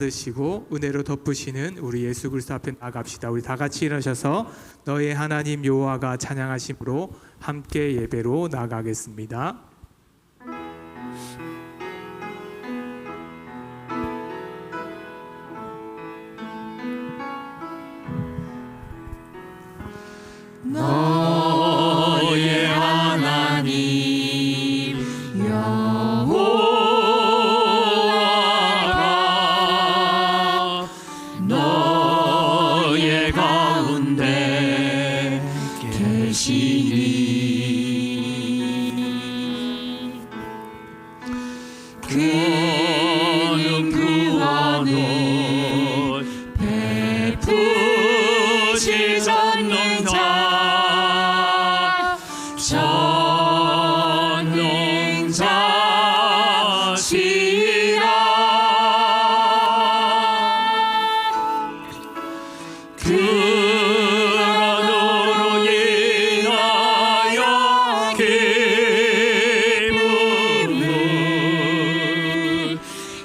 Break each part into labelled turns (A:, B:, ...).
A: 받으시고 은혜로 덮으시는 우리 예수 그리스도 앞에 나갑시다. 우리 다 같이 일어서서 너의 하나님 여호와가 찬양하심으로 함께 예배로 나가겠습니다.
B: 너의 하나님 여호와가 너의 가운데 계시니 그는 구원을 베푸시 전능자 그러므로 인하여 기쁨을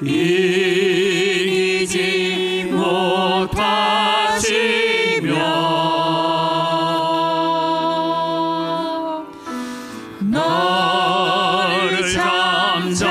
B: 이기지 못하시며 너를 잠잠히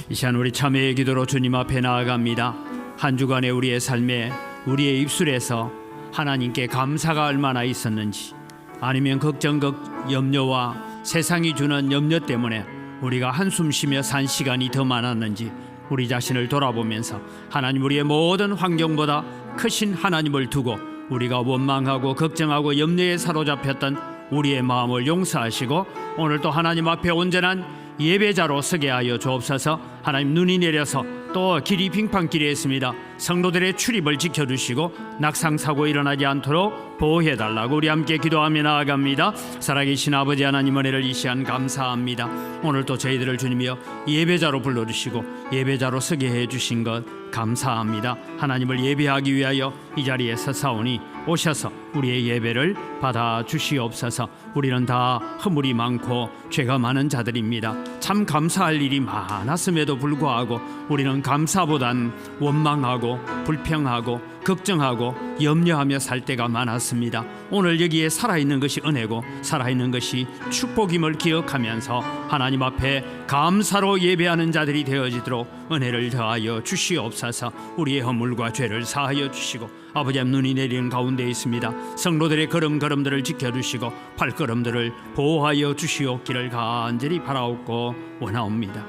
C: 이 시간 우리 참회의 기도로 주님 앞에 나아갑니다. 한 주간의 우리의 삶에 우리의 입술에서 하나님께 감사가 얼마나 있었는지, 아니면 걱정, 염려와 세상이 주는 염려 때문에 우리가 한숨 쉬며 산 시간이 더 많았는지 우리 자신을 돌아보면서 하나님, 우리의 모든 환경보다 크신 하나님을 두고 우리가 원망하고 걱정하고 염려에 사로잡혔던 우리의 마음을 용서하시고 오늘 또 하나님 앞에 온전한 예배자로 서게 하여 주옵소서. 하나님, 눈이 내려서 또 길이 빙판길에 있습니다. 성도들의 출입을 지켜주시고 낙상사고 일어나지 않도록 보호해달라고 우리 함께 기도하며 나아갑니다. 살아계신 아버지 하나님, 은혜를 이 시간 감사합니다. 오늘 또 저희들을 주님이여 예배자로 불러주시고 예배자로 서게 해주신 것 감사합니다. 하나님을 예배하기 위하여 이 자리에 서사오니 오셔서 우리의 예배를 받아주시옵소서. 우리는 다 허물이 많고 죄가 많은 자들입니다. 참 감사할 일이 많았음에도 불구하고 우리는 감사보단 원망하고 불평하고 걱정하고 염려하며 살 때가 많았습니다. 오늘 여기에 살아있는 것이 은혜고 살아있는 것이 축복임을 기억하면서 하나님 앞에 감사로 예배하는 자들이 되어지도록 은혜를 더하여 주시옵소서. 우리의 허물과 죄를 사하여 주시고 아버지, 눈이 내리는 가운데 있습니다. 성도들의 걸음걸음들을 지켜주시고 발걸음들을 보호하여 주시옵기를 간절히 바라옵고 원하옵니다.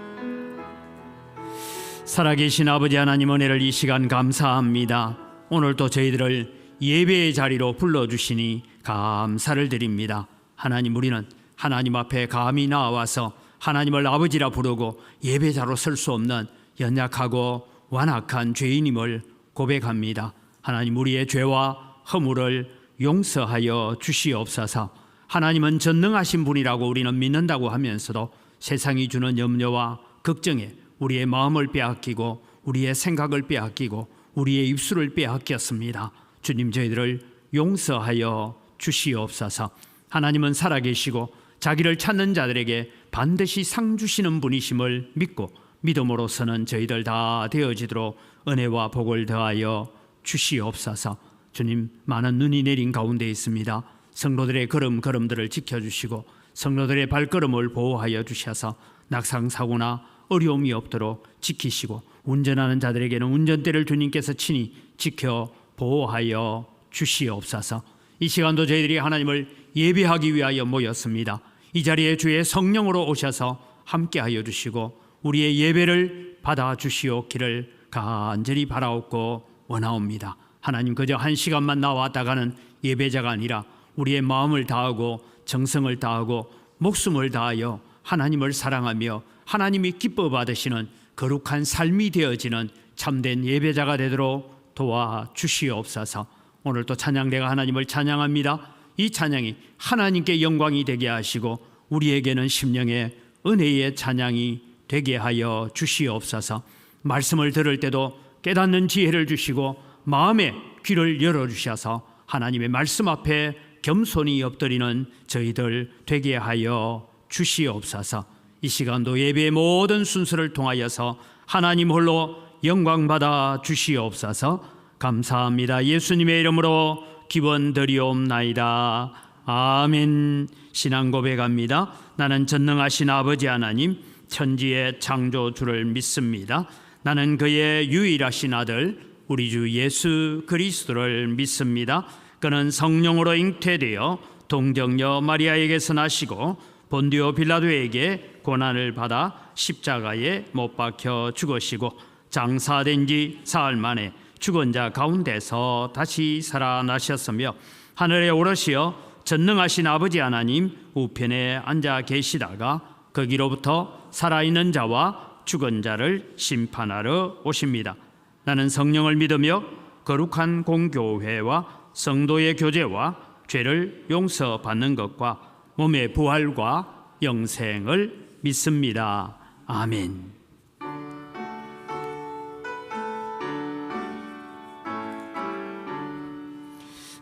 C: 살아계신 아버지 하나님, 은혜를 이 시간 감사합니다. 오늘도 저희들을 예배의 자리로 불러주시니 감사를 드립니다. 하나님, 우리는 하나님 앞에 감히 나와서 하나님을 아버지라 부르고 예배자로 설 수 없는 연약하고 완악한 죄인임을 고백합니다. 하나님, 우리의 죄와 허물을 용서하여 주시옵소서. 하나님은 전능하신 분이라고 우리는 믿는다고 하면서도 세상이 주는 염려와 걱정에 우리의 마음을 빼앗기고 우리의 생각을 빼앗기고 우리의 입술을 빼앗겼습니다. 주님, 저희들을 용서하여 주시옵소서. 하나님은 살아계시고 자기를 찾는 자들에게 반드시 상 주시는 분이심을 믿고 믿음으로서는 저희들 다 되어지도록 은혜와 복을 더하여 주시옵소서. 주님, 많은 눈이 내린 가운데 있습니다. 성도들의 걸음걸음들을 지켜주시고 성도들의 발걸음을 보호하여 주셔서 낙상사고나 어려움이 없도록 지키시고 운전하는 자들에게는 운전대를 주님께서 친히 지켜 보호하여 주시옵소서. 이 시간도 저희들이 하나님을 예배하기 위하여 모였습니다. 이 자리에 주의 성령으로 오셔서 함께하여 주시고 우리의 예배를 받아 주시옵기를 간절히 바라옵고 원하옵니다. 하나님, 그저 한 시간만 나왔다가는 예배자가 아니라 우리의 마음을 다하고 정성을 다하고 목숨을 다하여 하나님을 사랑하며 하나님이 기뻐 받으시는 거룩한 삶이 되어지는 참된 예배자가 되도록 도와주시옵소서. 오늘도 찬양대가 하나님을 찬양합니다. 이 찬양이 하나님께 영광이 되게 하시고 우리에게는 심령의 은혜의 찬양이 되게 하여 주시옵소서. 말씀을 들을 때도 깨닫는 지혜를 주시고 마음의 귀를 열어주셔서 하나님의 말씀 앞에 겸손히 엎드리는 저희들 되게 하여 주시옵소서. 이 시간도 예배의 모든 순서를 통하여서 하나님 홀로 영광받아 주시옵소서. 감사합니다. 예수님의 이름으로 기원드리옵나이다. 아멘. 신앙 고백합니다. 나는 전능하신 아버지 하나님, 천지의 창조주를 믿습니다. 나는 그의 유일하신 아들 우리 주 예수 그리스도를 믿습니다. 그는 성령으로 잉태되어 동정녀 마리아에게서 나시고 본디오 빌라도에게 고난을 받아 십자가에 못 박혀 죽으시고 장사된 지 사흘 만에 죽은 자 가운데서 다시 살아나셨으며 하늘에 오르시어 전능하신 아버지 하나님 우편에 앉아 계시다가 거기로부터 살아있는 자와 죽은 자를 심판하러 오십니다. 나는 성령을 믿으며 거룩한 공교회와 성도의 교제와 죄를 용서받는 것과 몸의 부활과 영생을 믿습니다. 아멘.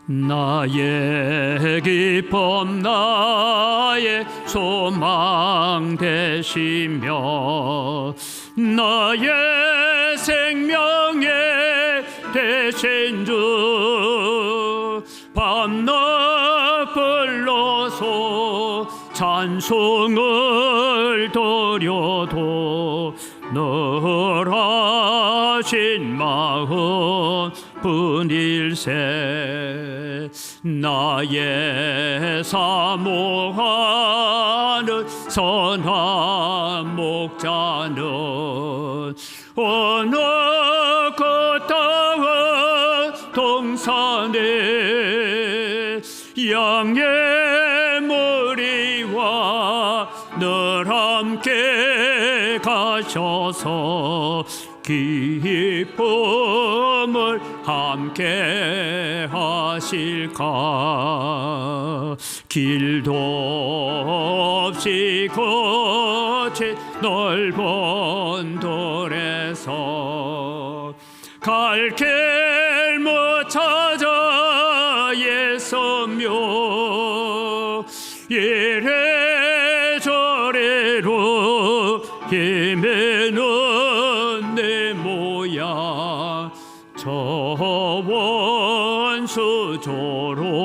C: 나의 기쁨 나의 소망 되시며 나의 생명의 되신 주 밤낮 불러서 찬송을 드려도 늘 하신 마음 분일세 나의 사모하는 선한 목자는 어느 거다운 동산에 양의 머리와 늘 함께 가셔서 기쁨을 함께 하실까. 길도 없이 거친 넓은 돌에서 갈 길 못 찾아 애쓰며 이래저래로 헤매는 내 모양 저 원수 조롱하도다.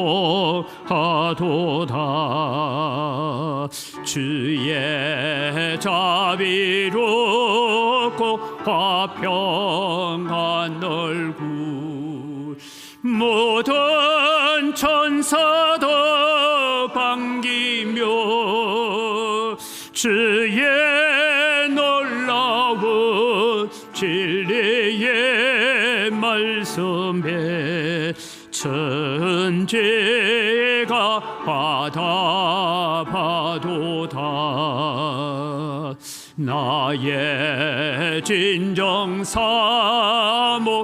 C: 주의 자비롭고 화평한 얼굴 모든 천사도 반기며 주의 놀라운 진리의 말씀에 천재가 받아봐도다. 나의 진정 사모하는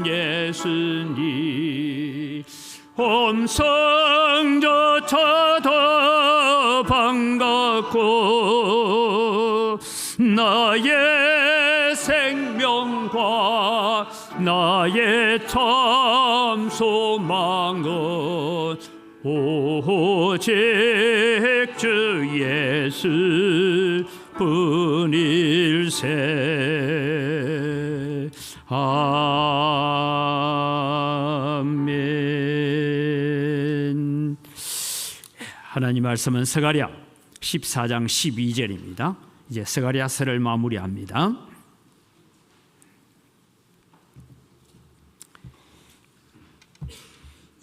C: 예수님 음성조차도 반갑고 나의 생명과 나의 참 소망은 오직 주 예수 뿐일세. 아멘. 하나님 말씀은 스가랴 14장 12절입니다. 이제 스가랴서를 마무리합니다.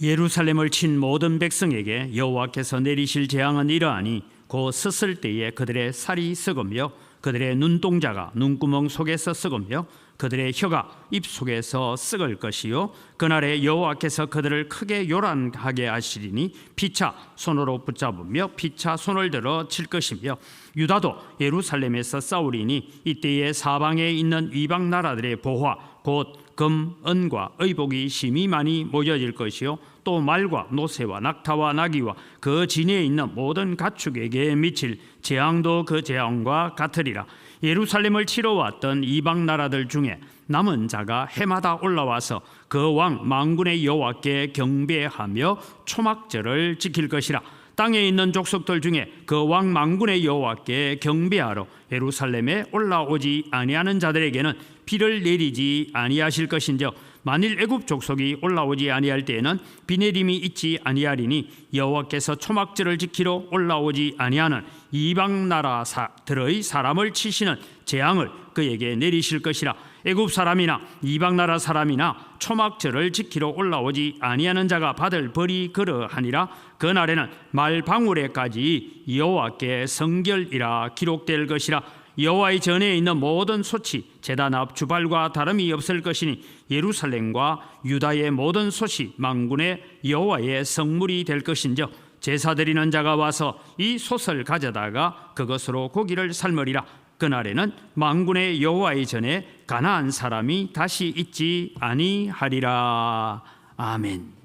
C: 예루살렘을 친 모든 백성에게 여호와께서 내리실 재앙은 이러하니 곧 섰을 때에 그들의 살이 썩으며 그들의 눈동자가 눈구멍 속에서 썩으며 그들의 혀가 입 속에서 썩을 것이요 그날에 여호와께서 그들을 크게 요란하게 하시리니 피차 손으로 붙잡으며 피차 손을 들어 칠 것이며 유다도 예루살렘에서 싸우리니 이때에 사방에 있는 이방 나라들의 보화 곧 금, 은과 의복이 심히 많이 모여질 것이요 또 말과 노새와 낙타와 나귀와 그 진에 있는 모든 가축에게 미칠 재앙도 그 재앙과 같으리라. 예루살렘을 치러 왔던 이방 나라들 중에 남은 자가 해마다 올라와서 그 왕 만군의 여호와께 경배하며 초막절을 지킬 것이라. 땅에 있는 족속들 중에 그 왕 만군의 여호와께 경배하러 예루살렘에 올라오지 아니하는 자들에게는 비를 내리지 아니하실 것인즉 만일 애굽 족속이 올라오지 아니할 때에는 비 내림이 있지 아니하리니 여호와께서 초막절을 지키러 올라오지 아니하는 이방 나라들의 사람을 치시는 재앙을 그에게 내리실 것이라. 애굽 사람이나 이방 나라 사람이나 초막절을 지키러 올라오지 아니하는 자가 받을 벌이 그러하니라. 그날에는 말 방울에까지 여호와께 성결이라 기록될 것이라. 여호와의 전에 있는 모든 소치 제단 앞 주발과 다름이 없을 것이니 예루살렘과 유다의 모든 솥이 만군의 여호와의 성물이 될 것인즉 제사 드리는 자가 와서 이 솥을 가져다가 그것으로 고기를 삶으리라. 그날에는 만군의 여호와의 전에 가나안 사람이 다시 있지 아니하리라. 아멘.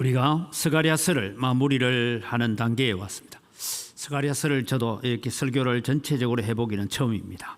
C: 우리가 스가랴서를 마무리를 하는 단계에 왔습니다. 스가랴서를 저도 이렇게 설교를 전체적으로 해보기는 처음입니다.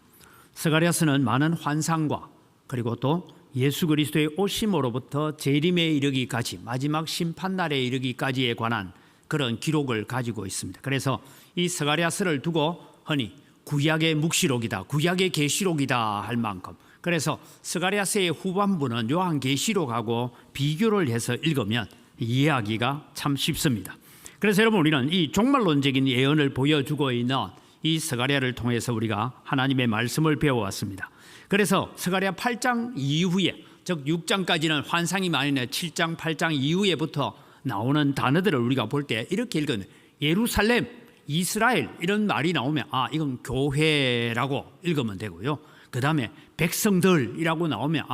C: 스가랴서는 많은 환상과 그리고 또 예수 그리스도의 오심으로부터 재림에 이르기까지 마지막 심판날에 이르기까지에 관한 그런 기록을 가지고 있습니다. 그래서 이 스가랴서를 두고 흔히 구약의 묵시록이다, 구약의 계시록이다 할 만큼, 그래서 스가랴서의 후반부는 요한계시록하고 비교를 해서 읽으면 이해하기가 참 쉽습니다. 그래서 여러분, 우리는 이 종말론적인 예언을 보여주고 있는 이 스가랴를 통해서 우리가 하나님의 말씀을 배워왔습니다. 그래서 스가랴 8장 이후에, 즉 6장까지는 환상이 많이 나 7장 8장 이후에부터 나오는 단어들을 우리가 볼 때 이렇게 읽으면 예루살렘, 이스라엘 이런 말이 나오면 이건 교회라고 읽으면 되고요. 그 다음에 백성들이라고 나오면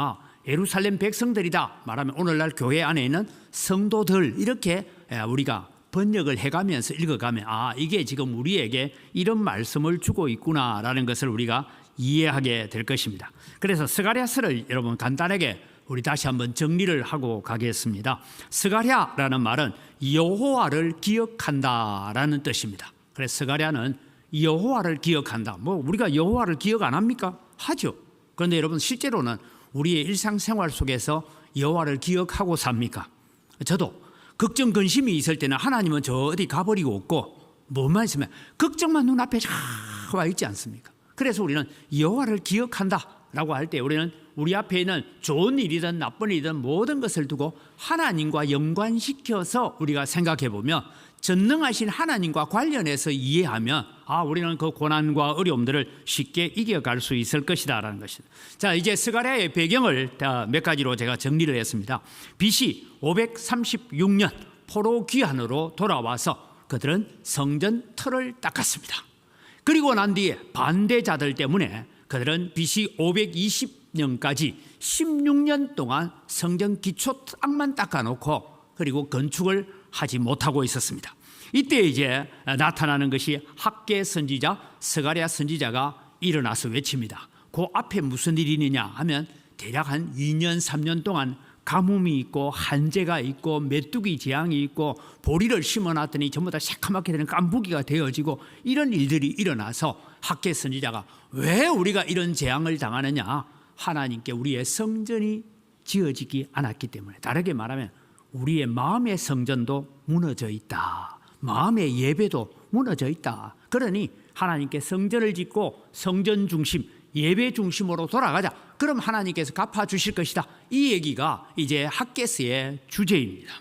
C: 예루살렘 백성들이다 말하면 오늘날 교회 안에 있는 성도들, 이렇게 우리가 번역을 해가면서 읽어가면 이게 지금 우리에게 이런 말씀을 주고 있구나라는 것을 우리가 이해하게 될 것입니다. 그래서 스가랴서를 여러분 간단하게 우리 다시 한번 정리를 하고 가겠습니다. 스가랴라는 말은 여호와를 기억한다라는 뜻입니다. 그래서 스가랴는 여호와를 기억한다. 우리가 여호와를 기억 안 합니까? 하죠. 그런데 여러분, 실제로는 우리의 일상생활 속에서 여호와를 기억하고 삽니까? 저도 걱정 근심이 있을 때는 하나님은 저 어디 가버리고 없고 뭐만 있으면 걱정만 눈앞에 와 있지 않습니까? 그래서 우리는 여호와를 기억한다라고 할 때 우리는 우리 앞에 있는 좋은 일이든 나쁜 일이든 모든 것을 두고 하나님과 연관시켜서 우리가 생각해 보면 전능하신 하나님과 관련해서 이해하면 우리는 그 고난과 어려움들을 쉽게 이겨갈 수 있을 것이다라는 것입니다. 자, 이제 스가랴의 배경을 몇 가지로 제가 정리를 했습니다. BC 536년 포로 귀환으로 돌아와서 그들은 성전 틀을 닦았습니다. 그리고 난 뒤에 반대자들 때문에 그들은 BC 520년까지 16년 동안 성전 기초 땅만 닦아놓고 그리고 건축을 하지 못하고 있었습니다. 이때 이제 나타나는 것이 학개 선지자, 스가랴 선지자가 일어나서 외칩니다. 그 앞에 무슨 일이 있느냐 하면 대략 한 2년 3년 동안 가뭄이 있고 한재가 있고 메뚜기 재앙이 있고 보리를 심어놨더니 전부 다 새카맣게 되는 깐부기가 되어지고 이런 일들이 일어나서 학개 선지자가 왜 우리가 이런 재앙을 당하느냐, 하나님께 우리의 성전이 지어지지 않았기 때문에, 다르게 말하면 우리의 마음의 성전도 무너져 있다, 마음의 예배도 무너져 있다. 그러니 하나님께 성전을 짓고 성전 중심, 예배 중심으로 돌아가자. 그럼 하나님께서 갚아주실 것이다. 이 얘기가 이제 학개서의 주제입니다.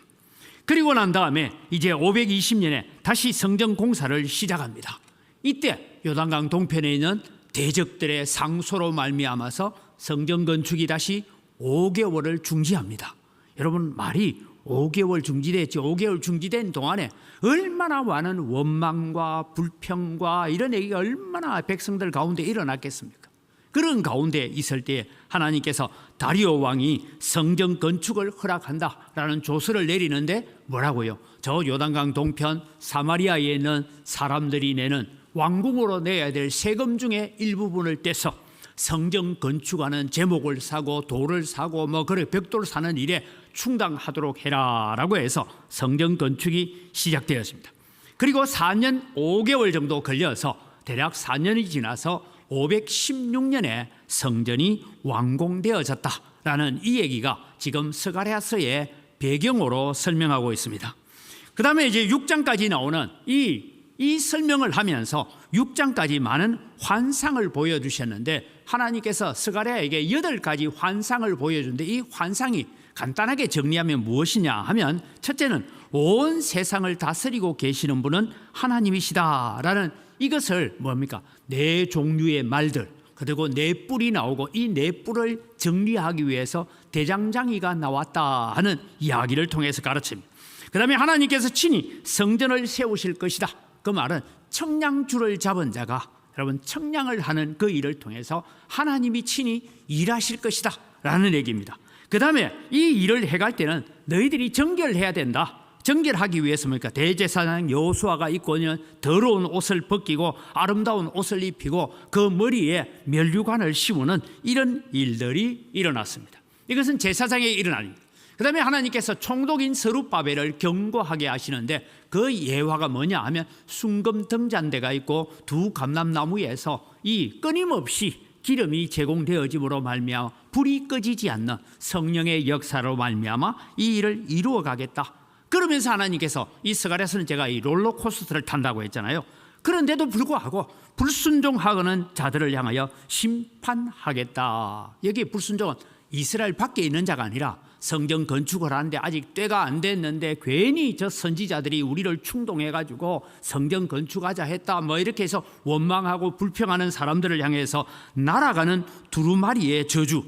C: 그리고 난 다음에 이제 520년에 다시 성전 공사를 시작합니다. 이때 요단강 동편에 있는 대적들의 상소로 말미암아서 성전 건축이 다시 5개월을 중지합니다. 여러분, 말이 5개월 중지됐죠. 5개월 중지된 동안에 얼마나 많은 원망과 불평과 이런 얘기가 얼마나 백성들 가운데 일어났겠습니까? 그런 가운데 있을 때 하나님께서 다리오 왕이 성전 건축을 허락한다라는 조서를 내리는데 뭐라고요? 저 요단강 동편 사마리아에 있는 사람들이 내는 왕궁으로 내야 될 세금 중에 일부분을 떼서 성전 건축하는 제목을 사고 돌을 사고 그래 벽돌 사는 일에 충당하도록 해라라고 해서 성전 건축이 시작되었습니다. 그리고 4년 5개월 정도 걸려서 대략 4년이 지나서 516년에 성전이 완공되어졌다라는 이 얘기가 지금 스가랴서의 배경으로 설명하고 있습니다. 그 다음에 이제 6장까지 나오는 이 설명을 하면서 6장까지 많은 환상을 보여주셨는데, 하나님께서 스가랴에게 8가지 환상을 보여주는데, 이 환상이 간단하게 정리하면 무엇이냐 하면, 첫째는 온 세상을 다스리고 계시는 분은 하나님이시다라는 이것을 뭡니까? 4종류의 말들, 그리고 4뿔이 나오고 이 4뿔을 정리하기 위해서 대장장이가 나왔다 하는 이야기를 통해서 가르칩니다. 그 다음에 하나님께서 친히 성전을 세우실 것이다. 그 말은 청량줄을 잡은 자가 여러분 청량을 하는 그 일을 통해서 하나님이 친히 일하실 것이다 라는 얘기입니다. 그 다음에 이 일을 해갈 때는 너희들이 정결해야 된다. 정결하기 위해서 뭡니까? 대제사장 여호수아가 입고 있는 더러운 옷을 벗기고 아름다운 옷을 입히고 그 머리에 멸류관을 씌우는 이런 일들이 일어났습니다. 이것은 제사장의 일은 아닙니다. 그 다음에 하나님께서 총독인 스룹바벨을 경고하게 하시는데 그 예화가 뭐냐 하면 순금 등잔대가 있고 두 감람나무에서 이 끊임없이 기름이 제공되어짐으로 말미암아 불이 꺼지지 않는 성령의 역사로 말미암아 이 일을 이루어 가겠다. 그러면서 하나님께서 이 스가랴서는 제가 이 롤러코스터를 탄다고 했잖아요. 그런데도 불구하고 불순종하는 자들을 향하여 심판하겠다. 여기 불순종은 이스라엘 밖에 있는 자가 아니라 성전 건축을 하는데 아직 때가 안 됐는데 괜히 저 선지자들이 우리를 충동해가지고 성전 건축하자 했다 뭐 이렇게 해서 원망하고 불평하는 사람들을 향해서 날아가는 두루마리의 저주,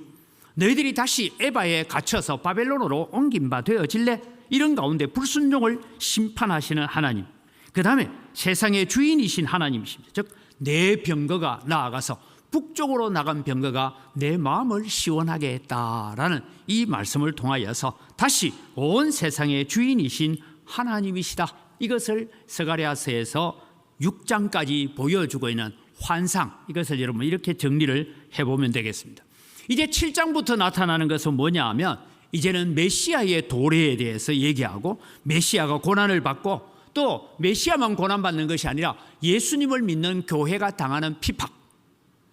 C: 너희들이 다시 에바에 갇혀서 바벨론으로 옮긴 바 되어질래? 이런 가운데 불순종을 심판하시는 하나님, 그 다음에 세상의 주인이신 하나님이십니다. 즉 내 병거가 나아가서 북쪽으로 나간 병거가 내 마음을 시원하게 했다라는 이 말씀을 통하여서 다시 온 세상의 주인이신 하나님이시다. 이것을 스가랴서에서 6장까지 보여주고 있는 환상, 이것을 여러분 이렇게 정리를 해보면 되겠습니다. 이제 7장부터 나타나는 것은 뭐냐 하면 이제는 메시아의 도래에 대해서 얘기하고 메시아가 고난을 받고 또 메시아만 고난받는 것이 아니라 예수님을 믿는 교회가 당하는 핍박,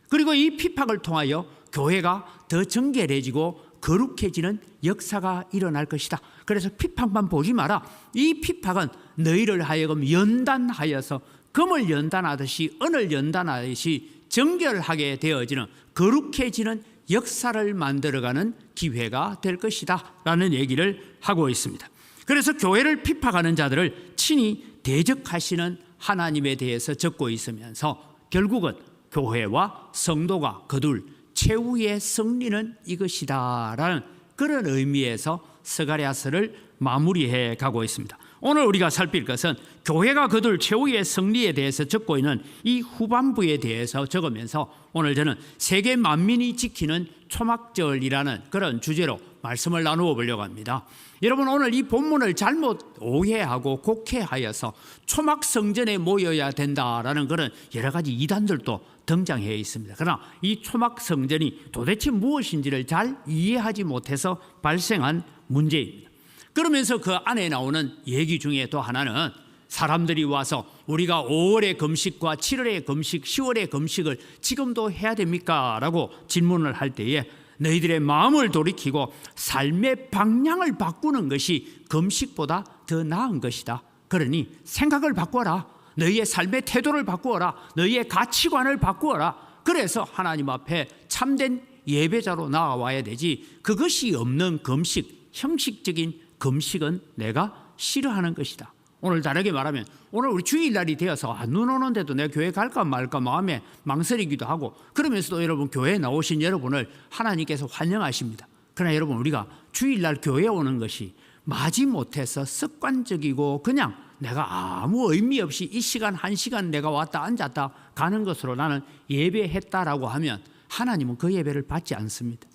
C: 그리고 이 핍박을 통하여 교회가 더 정결해지고 거룩해지는 역사가 일어날 것이다. 그래서 핍박만 보지 마라. 이 핍박은 너희를 하여금 연단하여서 금을 연단하듯이 은을 연단하듯이 정결하게 되어지는 거룩해지는 역사를 만들어가는 기회가 될 것이다 라는 얘기를 하고 있습니다. 그래서 교회를 핍박하는 자들을 친히 대적하시는 하나님에 대해서 적고 있으면서 결국은 교회와 성도가 거둘 최후의 승리는 이것이다 라는 그런 의미에서 스가랴서를 마무리해 가고 있습니다. 오늘 우리가 살필 것은 교회가 거둘 최후의 승리에 대해서 적고 있는 이 후반부에 대해서 적으면서 오늘 저는 세계 만민이 지키는 초막절이라는 그런 주제로 말씀을 나누어 보려고 합니다. 여러분, 오늘 이 본문을 잘못 오해하고 곡해하여서 초막성전에 모여야 된다라는 그런 여러 가지 이단들도 등장해 있습니다. 그러나 이 초막성전이 도대체 무엇인지를 잘 이해하지 못해서 발생한 문제입니다. 그러면서 그 안에 나오는 얘기 중에 또 하나는 사람들이 와서 우리가 5월의 금식과 7월의 금식, 10월의 금식을 지금도 해야 됩니까? 라고 질문을 할 때에 너희들의 마음을 돌이키고 삶의 방향을 바꾸는 것이 금식보다 더 나은 것이다. 그러니 생각을 바꾸어라. 너희의 삶의 태도를 바꾸어라. 너희의 가치관을 바꾸어라. 그래서 하나님 앞에 참된 예배자로 나와야 되지, 그것이 없는 금식, 형식적인 금식은 내가 싫어하는 것이다. 오늘 다르게 말하면 오늘 우리 주일날이 되어서 눈 오는데도 내가 교회 갈까 말까 마음에 망설이기도 하고, 그러면서도 여러분 교회에 나오신 여러분을 하나님께서 환영하십니다. 그러나 여러분, 우리가 주일날 교회에 오는 것이 마지못해서 습관적이고 그냥 내가 아무 의미 없이 이 시간 한 시간 내가 왔다 앉았다 가는 것으로 나는 예배했다라고 하면 하나님은 그 예배를 받지 않습니다.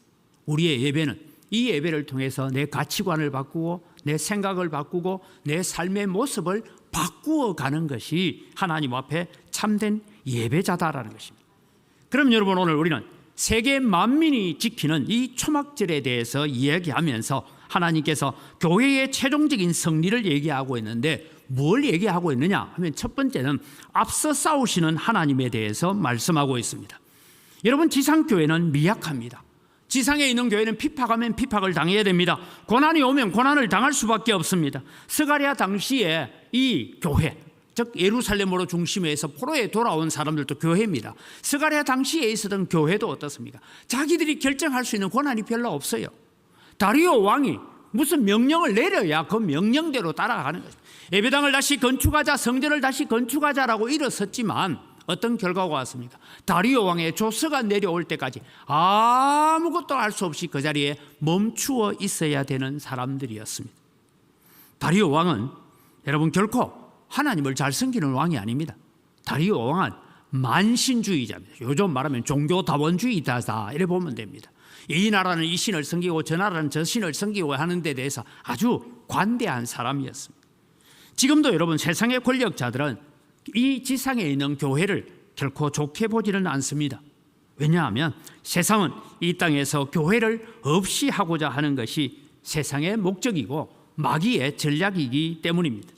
C: 우리의 예배는 이 예배를 통해서 내 가치관을 바꾸고 내 생각을 바꾸고 내 삶의 모습을 바꾸어 가는 것이 하나님 앞에 참된 예배자다라는 것입니다. 그럼 여러분, 오늘 우리는 세계 만민이 지키는 이 초막절에 대해서 이야기하면서 하나님께서 교회의 최종적인 승리를 얘기하고 있는데 뭘 얘기하고 있느냐 하면 첫 번째는 앞서 싸우시는 하나님에 대해서 말씀하고 있습니다. 여러분, 지상교회는 미약합니다. 지상에 있는 교회는 핍박하면 핍박을 당해야 됩니다. 고난이 오면 고난을 당할 수밖에 없습니다. 스가랴 당시에 이 교회, 즉 예루살렘으로 중심해서 포로에 돌아온 사람들도 교회입니다. 스가랴 당시에 있었던 교회도 어떻습니까? 자기들이 결정할 수 있는 권한이 별로 없어요. 다리오 왕이 무슨 명령을 내려야 그 명령대로 따라가는 거죠. 예배당을 다시 건축하자, 성전을 다시 건축하자라고 일어섰지만 어떤 결과가 왔습니까? 다리오 왕의 조서가 내려올 때까지 아무것도 할 수 없이 그 자리에 멈추어 있어야 되는 사람들이었습니다. 다리오 왕은 여러분 결코 하나님을 잘 섬기는 왕이 아닙니다. 다리오 왕은 만신주의자입니다. 요즘 말하면 종교다원주의자다 이래 보면 됩니다. 이 나라는 이 신을 섬기고 저 나라는 저 신을 섬기고 하는 데 대해서 아주 관대한 사람이었습니다. 지금도 여러분 세상의 권력자들은 이 지상에 있는 교회를 결코 좋게 보지는 않습니다. 왜냐하면 세상은 이 땅에서 교회를 없이 하고자 하는 것이 세상의 목적이고 마귀의 전략이기 때문입니다.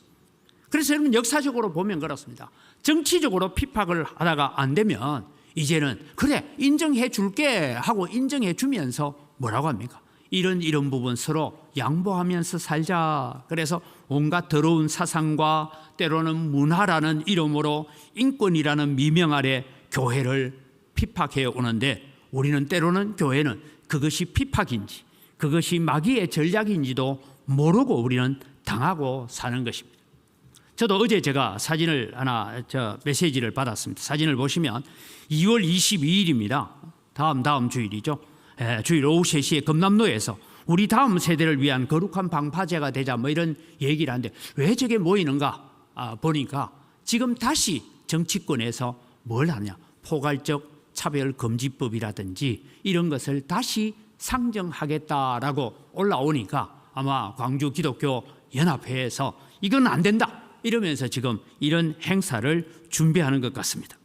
C: 그래서 여러분 역사적으로 보면 그렇습니다. 정치적으로 핍박을 하다가 안 되면 이제는 그래 인정해 줄게 하고 인정해 주면서 뭐라고 합니까? 이런 부분 서로 양보하면서 살자. 그래서 온갖 더러운 사상과 때로는 문화라는 이름으로 인권이라는 미명 아래 교회를 핍박해 오는데 우리는 때로는 교회는 그것이 핍박인지 그것이 마귀의 전략인지도 모르고 우리는 당하고 사는 것입니다. 저도 어제 제가 사진을 하나 메시지를 받았습니다. 사진을 보시면 2월 22일입니다. 다음 주일이죠. 주일 오후 3시에 금남로에서 우리 다음 세대를 위한 거룩한 방파제가 되자 뭐 이런 얘기를 하는데 왜 저게 모이는가 보니까 지금 다시 정치권에서 뭘 하냐 포괄적 차별금지법이라든지 이런 것을 다시 상정하겠다라고 올라오니까 아마 광주 기독교 연합회에서 이건 안 된다 이러면서 지금 이런 행사를 준비하는 것 같습니다.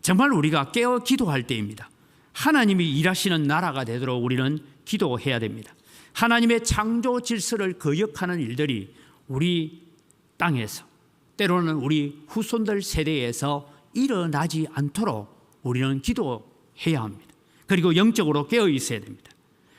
C: 정말 우리가 깨어 기도할 때입니다. 하나님이 일하시는 나라가 되도록 우리는 기도해야 됩니다. 하나님의 창조 질서를 거역하는 일들이 우리 땅에서 때로는 우리 후손들 세대에서 일어나지 않도록 우리는 기도해야 합니다. 그리고 영적으로 깨어 있어야 됩니다.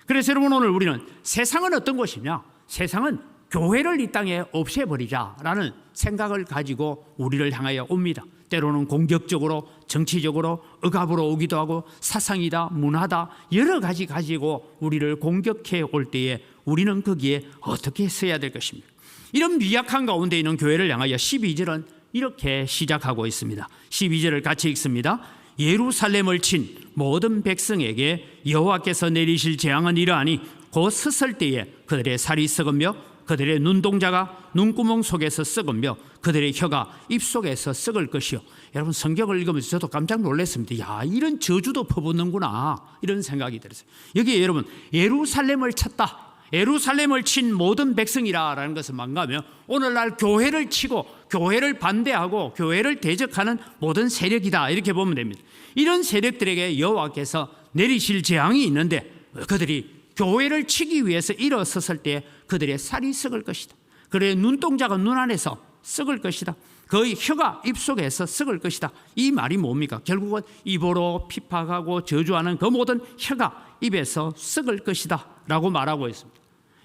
C: 그래서 여러분 오늘 우리는 세상은 어떤 것이냐? 세상은 교회를 이 땅에 없애버리자라는 생각을 가지고 우리를 향하여 옵니다. 때로는 공격적으로 정치적으로 억압으로 오기도 하고 사상이다 문화다 여러 가지 가지고 우리를 공격해 올 때에 우리는 거기에 어떻게 서야 될 것입니까? 이런 미약한 가운데 있는 교회를 향하여 12절은 이렇게 시작하고 있습니다. 12절을 같이 읽습니다. 예루살렘을 친 모든 백성에게 여호와께서 내리실 재앙은 이러하니 곧 섰을 때에 그들의 살이 썩으며 그들의 눈동자가 눈구멍 속에서 썩으며 그들의 혀가 입속에서 썩을 것이요. 여러분 성경을 읽으면서 저도 깜짝 놀랐습니다. 야 이런 저주도 퍼붓는구나 이런 생각이 들었어요. 여기에 여러분 예루살렘을 쳤다. 예루살렘을 친 모든 백성이라는 것을 망가하며 오늘날 교회를 치고 교회를 반대하고 교회를 대적하는 모든 세력이다 이렇게 보면 됩니다. 이런 세력들에게 여호와께서 내리실 재앙이 있는데 그들이 교회를 치기 위해서 일어섰을 때 그들의 살이 썩을 것이다. 그들의 눈동자가 눈 안에서 썩을 것이다. 그의 혀가 입속에서 썩을 것이다. 이 말이 뭡니까? 결국은 입으로 핍박하고 저주하는 그 모든 혀가 입에서 썩을 것이다 라고 말하고 있습니다.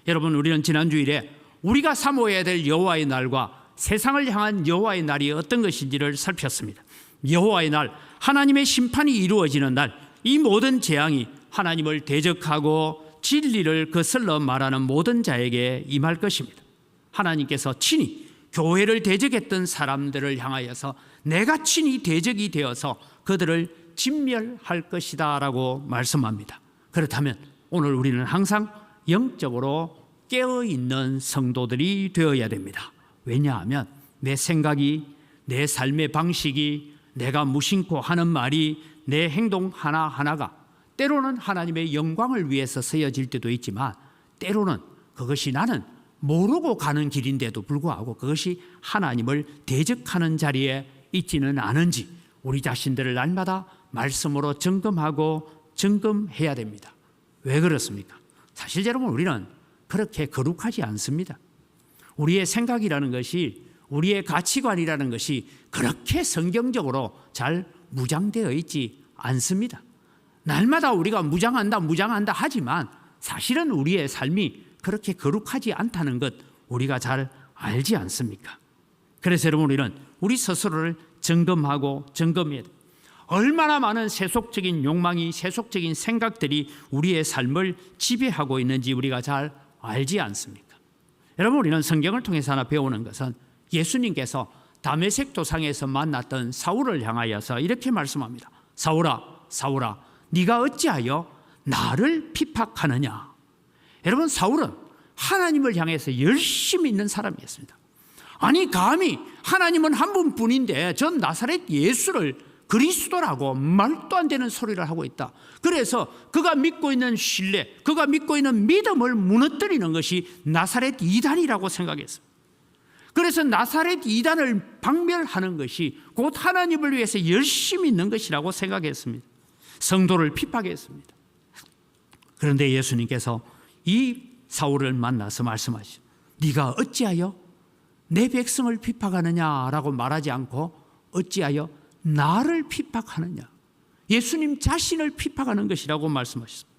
C: 여러분 우리는 지난 주일에 우리가 사모해야 될 여호와의 날과 세상을 향한 여호와의 날이 어떤 것인지를 살폈습니다. 여호와의 날, 하나님의 심판이 이루어지는 날, 이 모든 재앙이 하나님을 대적하고 진리를 거슬러 말하는 모든 자에게 임할 것입니다. 하나님께서 친히 교회를 대적했던 사람들을 향하여서 내가 친히 대적이 되어서 그들을 진멸할 것이다 라고 말씀합니다. 그렇다면 오늘 우리는 항상 영적으로 깨어있는 성도들이 되어야 됩니다. 왜냐하면 내 생각이 내 삶의 방식이 내가 무심코 하는 말이 내 행동 하나하나가 때로는 하나님의 영광을 위해서 쓰여질 때도 있지만 때로는 그것이 나는 모르고 가는 길인데도 불구하고 그것이 하나님을 대적하는 자리에 있지는 않은지 우리 자신들을 날마다 말씀으로 점검하고 점검해야 됩니다. 왜 그렇습니까? 사실 여러분 우리는 그렇게 거룩하지 않습니다. 우리의 생각이라는 것이 우리의 가치관이라는 것이 그렇게 성경적으로 잘 무장되어 있지 않습니다. 날마다 우리가 무장한다 하지만 사실은 우리의 삶이 그렇게 거룩하지 않다는 것 우리가 잘 알지 않습니까? 그래서 여러분 우리는 우리 스스로를 점검하고 점검해야 돼요. 얼마나 많은 세속적인 욕망이 세속적인 생각들이 우리의 삶을 지배하고 있는지 우리가 잘 알지 않습니까? 여러분 우리는 성경을 통해서 하나 배우는 것은 예수님께서 다메섹 도상에서 만났던 사울을 향하여서 이렇게 말씀합니다. 사울아 사울아 네가 어찌하여 나를 핍박하느냐. 여러분 사울은 하나님을 향해서 열심히 있는 사람이었습니다. 아니 감히 하나님은 한 분뿐인데 전 나사렛 예수를 그리스도라고 말도 안 되는 소리를 하고 있다. 그래서 그가 믿고 있는 신뢰, 그가 믿고 있는 믿음을 무너뜨리는 것이 나사렛 이단이라고 생각했습니다. 그래서 나사렛 이단을 박멸하는 것이 곧 하나님을 위해서 열심히 있는 것이라고 생각했습니다. 성도를 핍박했습니다. 그런데 예수님께서 이 사울을 만나서 말씀하시죠. 네가 어찌하여 내 백성을 핍박하느냐라고 말하지 않고 어찌하여 나를 핍박하느냐, 예수님 자신을 핍박하는 것이라고 말씀하셨습니다.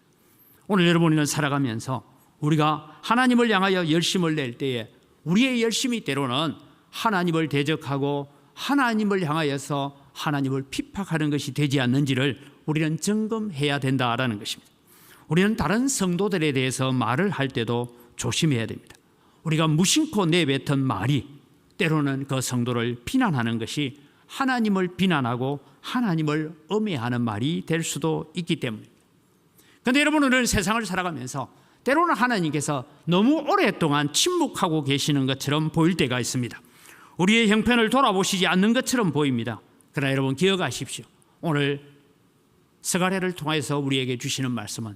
C: 오늘 여러분이는 살아가면서 우리가 하나님을 향하여 열심을 낼 때에 우리의 열심이 때로는 하나님을 대적하고 하나님을 향하여서 하나님을 핍박하는 것이 되지 않는지를 우리는 점검해야 된다라는 것입니다. 우리는 다른 성도들에 대해서 말을 할 때도 조심해야 됩니다. 우리가 무심코 내뱉은 말이 때로는 그 성도를 비난하는 것이 하나님을 비난하고 하나님을 음해하는 말이 될 수도 있기 때문입니다. 그런데 여러분은 세상을 살아가면서 때로는 하나님께서 너무 오랫동안 침묵하고 계시는 것처럼 보일 때가 있습니다. 우리의 형편을 돌아보시지 않는 것처럼 보입니다. 그러나 여러분 기억하십시오. 오늘 스가랴를 통해서 우리에게 주시는 말씀은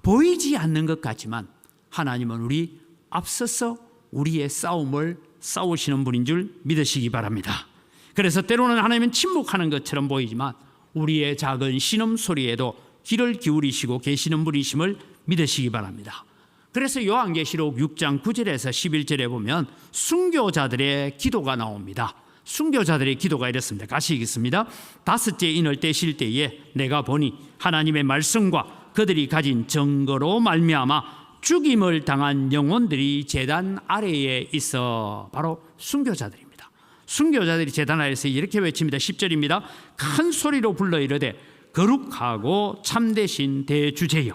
C: 보이지 않는 것 같지만 하나님은 우리 앞서서 우리의 싸움을 싸우시는 분인 줄 믿으시기 바랍니다. 그래서 때로는 하나님은 침묵하는 것처럼 보이지만 우리의 작은 신음소리에도 귀를 기울이시고 계시는 분이심을 믿으시기 바랍니다. 그래서 요한계시록 6장 9절에서 11절에 보면 순교자들의 기도가 나옵니다. 순교자들의 기도가 이렇습니다. 같이 읽겠습니다. 다섯째 인을 떼실 때에 내가 보니 하나님의 말씀과 그들이 가진 증거로 말미암아 죽임을 당한 영혼들이 제단 아래에 있어. 바로 순교자들입니다. 순교자들이 제단 아래에서 이렇게 외칩니다. 10절입니다. 큰 소리로 불러 이르되 거룩하고 참되신 대주제여,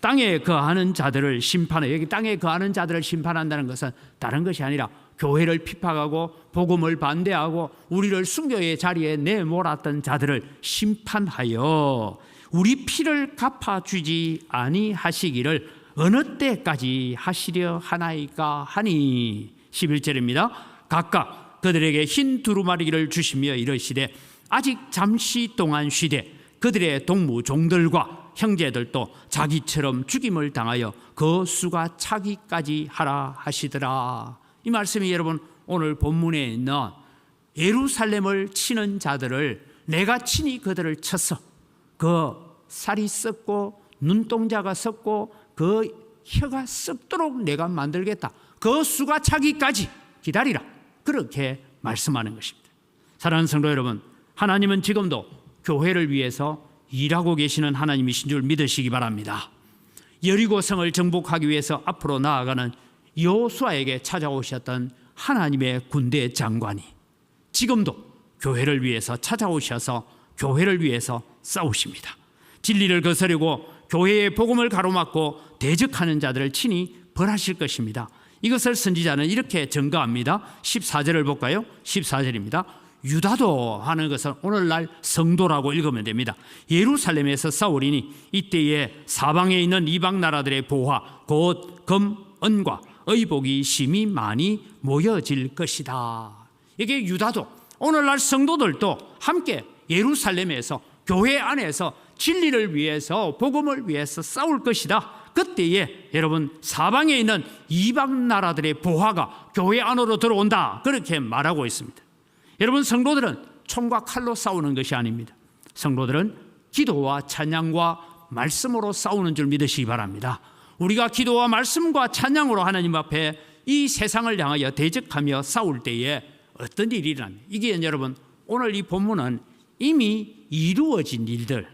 C: 땅에 거하는 자들을 심판해. 여기 땅에 거하는 자들을 심판한다는 것은 다른 것이 아니라 교회를 핍박하고 복음을 반대하고 우리를 순교의 자리에 내몰았던 자들을 심판하여 우리 피를 갚아주지 아니하시기를 어느 때까지 하시려 하나이까 하니. 11절입니다. 각각 그들에게 흰 두루마리를 주시며 이르시되 아직 잠시 동안 쉬되 그들의 동무 종들과 형제들도 자기처럼 죽임을 당하여 그 수가 차기까지 하라 하시더라. 이 말씀이 여러분 오늘 본문에 있는 예루살렘을 치는 자들을 내가 친히 그들을 쳤어. 그 살이 썩고 눈동자가 썩고 그 혀가 썩도록 내가 만들겠다. 그 수가 차기까지 기다리라. 그렇게 말씀하는 것입니다. 사랑하는 성도 여러분, 하나님은 지금도 교회를 위해서 일하고 계시는 하나님이신 줄 믿으시기 바랍니다. 여리고성을 정복하기 위해서 앞으로 나아가는 여호수아에게 찾아오셨던 하나님의 군대 장관이 지금도 교회를 위해서 찾아오셔서 교회를 위해서 싸우십니다. 진리를 거스르고 교회의 복음을 가로막고 대적하는 자들을 친히 벌하실 것입니다. 이것을 선지자는 이렇게 증거합니다. 14절을 볼까요? 14절입니다. 유다도 하는 것은 오늘날 성도라고 읽으면 됩니다. 예루살렘에서 싸우리니 이때에 사방에 있는 이방 나라들의 보화 곧 금, 은과 의복이 심히 많이 모여질 것이다. 이게 유다도 오늘날 성도들도 함께 예루살렘에서 교회 안에서 진리를 위해서 복음을 위해서 싸울 것이다. 그때에 여러분 사방에 있는 이방 나라들의 보화가 교회 안으로 들어온다. 그렇게 말하고 있습니다. 여러분 성도들은 총과 칼로 싸우는 것이 아닙니다. 성도들은 기도와 찬양과 말씀으로 싸우는 줄 믿으시기 바랍니다. 우리가 기도와 말씀과 찬양으로 하나님 앞에 이 세상을 향하여 대적하며 싸울 때에 어떤 일이 일어납니까? 이게 여러분 오늘 이 본문은 이미 이루어진 일들,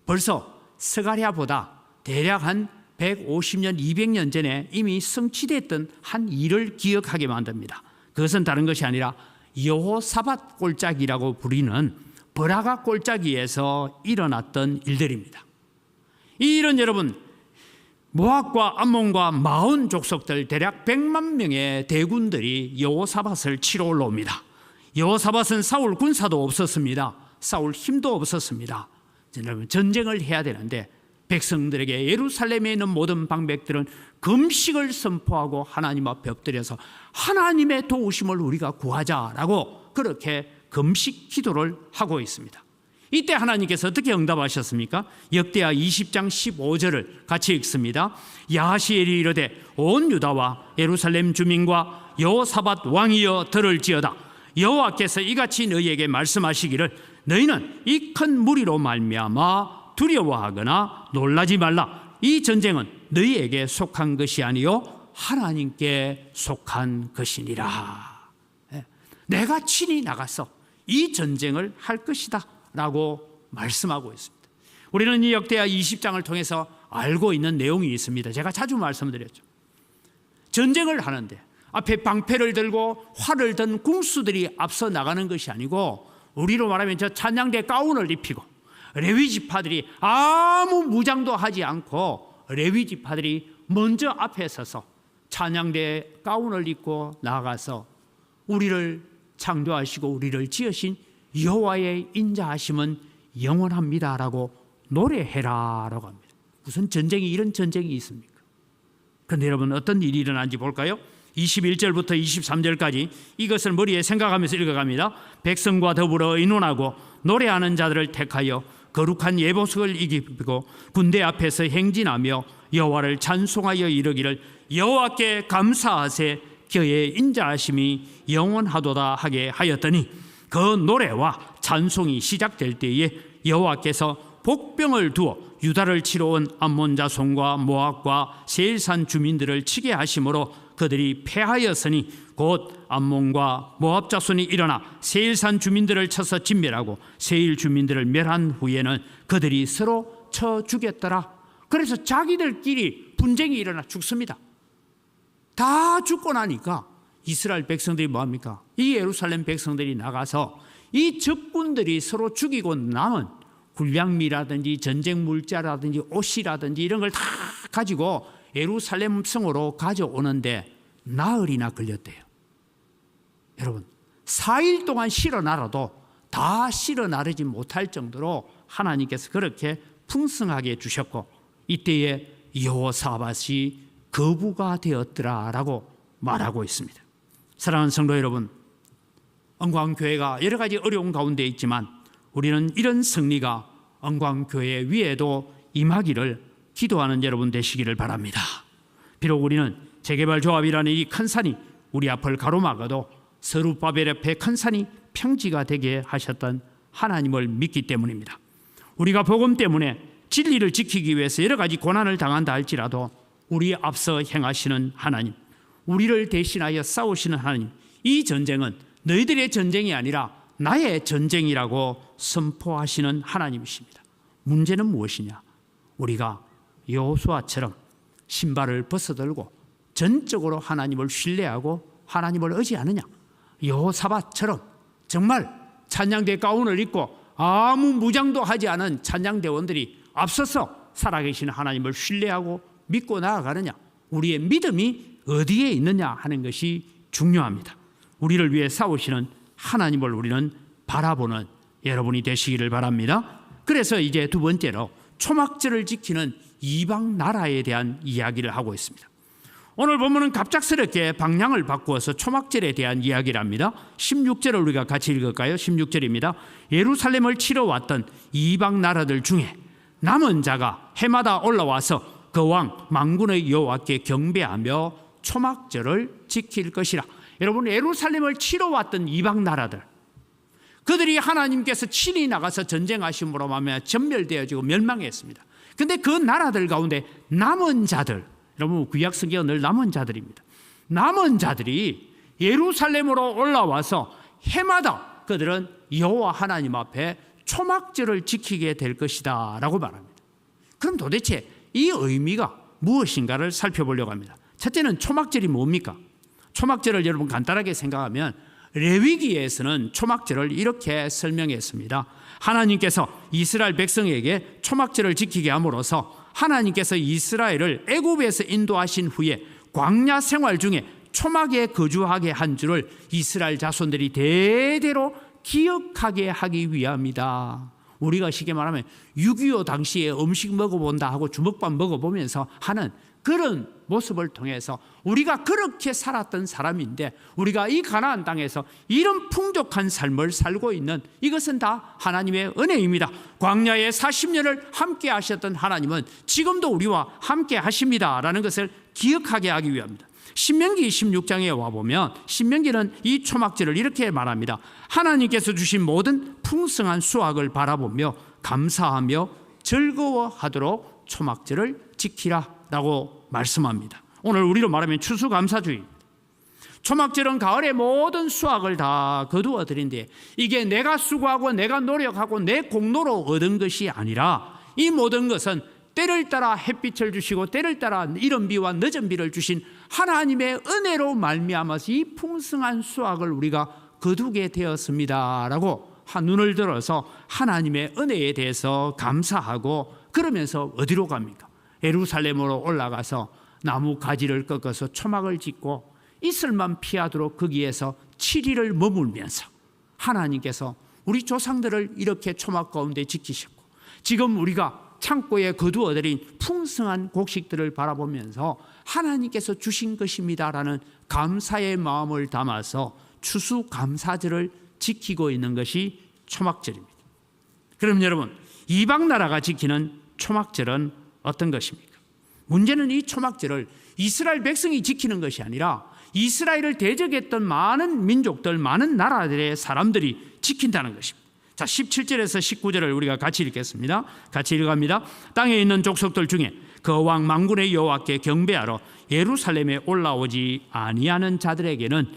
C: 벌써 스가랴보다 대략 한 150년, 200년 전에 이미 성취됐던 한 일을 기억하게 만듭니다. 그것은 다른 것이 아니라 여호사밧 골짜기라고 부리는 버라가 골짜기에서 일어났던 일들입니다. 이 일은 여러분 모압과 암몬과 마온 족속들 대략 100만 명의 대군들이 여호사밧을 치러 올라옵니다. 여호사밧은 사울 군사도 없었습니다. 사울 힘도 없었습니다. 여러분 전쟁을 해야 되는데 백성들에게 예루살렘에 있는 모든 방백들은 금식을 선포하고 하나님 앞에 엎드려서 하나님의 도우심을 우리가 구하자라고 그렇게 금식 기도를 하고 있습니다. 이때 하나님께서 어떻게 응답하셨습니까? 역대하 20장 15절을 같이 읽습니다. 야하시엘이 이르되 온 유다와 예루살렘 주민과 여호사밧 왕이여 들을지어다. 여호와께서 이같이 너희에게 말씀하시기를 너희는 이 큰 무리로 말미암아 두려워하거나 놀라지 말라. 이 전쟁은 너희에게 속한 것이 아니요 하나님께 속한 것이니라. 내가 친히 나가서 이 전쟁을 할 것이다 라고 말씀하고 있습니다. 우리는 이 역대하 20장을 통해서 알고 있는 내용이 있습니다. 제가 자주 말씀드렸죠. 전쟁을 하는데 앞에 방패를 들고 활을 든 군수들이 앞서 나가는 것이 아니고, 우리로 말하면 저 찬양대 가운을 입히고 레위 지파들이 아무 무장도 하지 않고 레위 지파들이 먼저 앞에 서서 찬양대 가운을 입고 나가서 우리를 창조하시고 우리를 지으신 여호와의 인자하심은 영원합니다라고 노래해라라고 합니다. 무슨 전쟁이, 이런 전쟁이 있습니까? 그런데 여러분, 어떤 일이 일어난지 볼까요? 21절부터 23절까지 이것을 머리에 생각하면서 읽어갑니다. 백성과 더불어 의논하고 노래하는 자들을 택하여 거룩한 예복을 입히고 군대 앞에서 행진하며 여호와를 찬송하여 이르기를 여호와께 감사하세 그의 인자하심이 영원하도다 하게 하였더니, 그 노래와 찬송이 시작될 때에 여호와께서 복병을 두어 유다를 치러 온 암몬 자손과 모압과 세일산 주민들을 치게 하심으로 그들이 패하였으니 곧 암몬과 모압 자손이 일어나 세일산 주민들을 쳐서 진멸하고 세일 주민들을 멸한 후에는 그들이 서로 쳐 죽였더라. 그래서 자기들끼리 분쟁이 일어나 죽습니다. 다 죽고 나니까 이스라엘 백성들이 뭐합니까? 이 예루살렘 백성들이 나가서 이 적군들이 서로 죽이고 남은 군량미라든지 전쟁 물자라든지 옷이라든지 이런 걸 다 가지고 예루살렘 성으로 가져오는데 나흘이나 걸렸대요. 여러분, 4일 동안 실어 나르도 다 실어 나르지 못할 정도로 하나님께서 그렇게 풍성하게 주셨고, 이때에 여호사밧이 거부가 되었더라라고 말하고 있습니다. 사랑하는 성도 여러분, 언광교회가 여러 가지 어려운 가운데 있지만 우리는 이런 승리가 언광교회 위에도 임하기를 기도하는 여러분 되시기를 바랍니다. 비록 우리는 재개발조합이라는 이 큰 산이 우리 앞을 가로막아도 서룹바벨 옆에 큰 산이 평지가 되게 하셨던 하나님을 믿기 때문입니다. 우리가 복음 때문에 진리를 지키기 위해서 여러 가지 고난을 당한다 할지라도 우리 앞서 행하시는 하나님, 우리를 대신하여 싸우시는 하나님, 이 전쟁은 너희들의 전쟁이 아니라 나의 전쟁이라고 선포하시는 하나님이십니다. 문제는 무엇이냐? 우리가 여호수아처럼 신발을 벗어들고 전적으로 하나님을 신뢰하고 하나님을 의지하느냐? 여호사밧처럼 정말 찬양대 가운을 입고 아무 무장도 하지 않은 찬양대원들이 앞서서 살아계신 하나님을 신뢰하고 믿고 나아가느냐? 우리의 믿음이 어디에 있느냐 하는 것이 중요합니다. 우리를 위해 싸우시는 하나님을 우리는 바라보는 여러분이 되시기를 바랍니다. 그래서 이제 두 번째로 초막절을 지키는 이방 나라에 대한 이야기를 하고 있습니다. 오늘 본문은 갑작스럽게 방향을 바꾸어서 초막절에 대한 이야기를 합니다. 16절을 우리가 같이 읽을까요? 16절입니다. 예루살렘을 치러 왔던 이방 나라들 중에 남은 자가 해마다 올라와서 그 왕 만군의 여호와께 경배하며 초막절을 지킬 것이라. 여러분, 예루살렘을 치러 왔던 이방 나라들, 그들이 하나님께서 친히 나가서 전쟁하심으로 말미암아 전멸되어지고 멸망했습니다. 그런데 그 나라들 가운데 남은 자들, 여러분 구약 성경은 늘 남은 자들입니다. 남은 자들이 예루살렘으로 올라와서 해마다 그들은 여호와 하나님 앞에 초막절을 지키게 될 것이다 라고 말합니다. 그럼 도대체 이 의미가 무엇인가를 살펴보려고 합니다. 첫째는 초막절이 뭡니까? 초막절을 여러분 간단하게 생각하면 레위기에서는 초막절을 이렇게 설명했습니다. 하나님께서 이스라엘 백성에게 초막절을 지키게 함으로써 하나님께서 이스라엘을 애굽에서 인도하신 후에 광야 생활 중에 초막에 거주하게 한 줄을 이스라엘 자손들이 대대로 기억하게 하기 위함이다. 우리가 쉽게 말하면 6.25 당시에 음식 먹어본다 하고 주먹밥 먹어보면서 하는 그런 모습을 통해서 우리가 그렇게 살았던 사람인데, 우리가 이 가나안 땅에서 이런 풍족한 삶을 살고 있는 이것은 다 하나님의 은혜입니다. 광야에 40년을 함께 하셨던 하나님은 지금도 우리와 함께 하십니다라는 것을 기억하게 하기 위함입니다. 신명기 16장에 와보면 신명기는 이 초막절을 이렇게 말합니다. 하나님께서 주신 모든 풍성한 수확을 바라보며 감사하며 즐거워하도록 초막절을 지키라. 라고 말씀합니다. 오늘 우리로 말하면 추수감사주의. 초막절은 가을의 모든 수확을 다 거두어 드린데 이게 내가 수고하고 내가 노력하고 내 공로로 얻은 것이 아니라 이 모든 것은 때를 따라 햇빛을 주시고 때를 따라 이른 비와 늦은 비를 주신 하나님의 은혜로 말미암아서 이 풍성한 수확을 우리가 거두게 되었습니다 라고 눈을 들어서 하나님의 은혜에 대해서 감사하고 그러면서 어디로 갑니까? 예루살렘으로 올라가서 나무 가지를 꺾어서 초막을 짓고 이슬만 피하도록 거기에서 7일을 머물면서 하나님께서 우리 조상들을 이렇게 초막 가운데 지키셨고 지금 우리가 창고에 거두어들인 풍성한 곡식들을 바라보면서 하나님께서 주신 것입니다라는 감사의 마음을 담아서 추수감사절을 지키고 있는 것이 초막절입니다. 그럼 여러분, 이방 나라가 지키는 초막절은 어떤 것입니까? 문제는 이 초막절을 이스라엘 백성이 지키는 것이 아니라 이스라엘을 대적했던 많은 민족들, 많은 나라들의 사람들이 지킨다는 것입니다. 자, 17절에서 19절을 우리가 같이 읽겠습니다. 같이 읽어갑니다. 땅에 있는 족속들 중에 그 왕 만군의 여호와께 경배하러 예루살렘에 올라오지 아니하는 자들에게는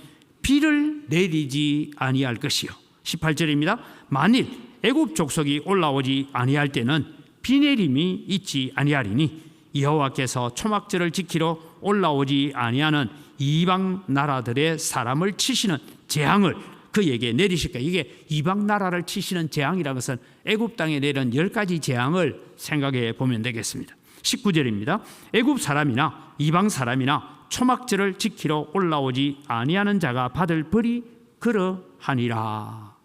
C: 비를 내리지 아니할 것이요. 18절입니다. 만일 애굽 족속이 올라오지 아니할 때는 비 내림이 있지 아니하리니 여호와께서 초막절을 지키러 올라오지 아니하는 이방 나라들의 사람을 치시는 재앙을 그에게 내리실 거예요. 이게 이방 나라를 치시는 재앙이라는 것은 애굽 땅에 내린 10가지 재앙을 생각해 보면 되겠습니다. 19절입니다. 애굽 사람이나 이방 사람이나 초막절을 지키러 올라오지 아니하는 자가 받을 벌이 그러하니라.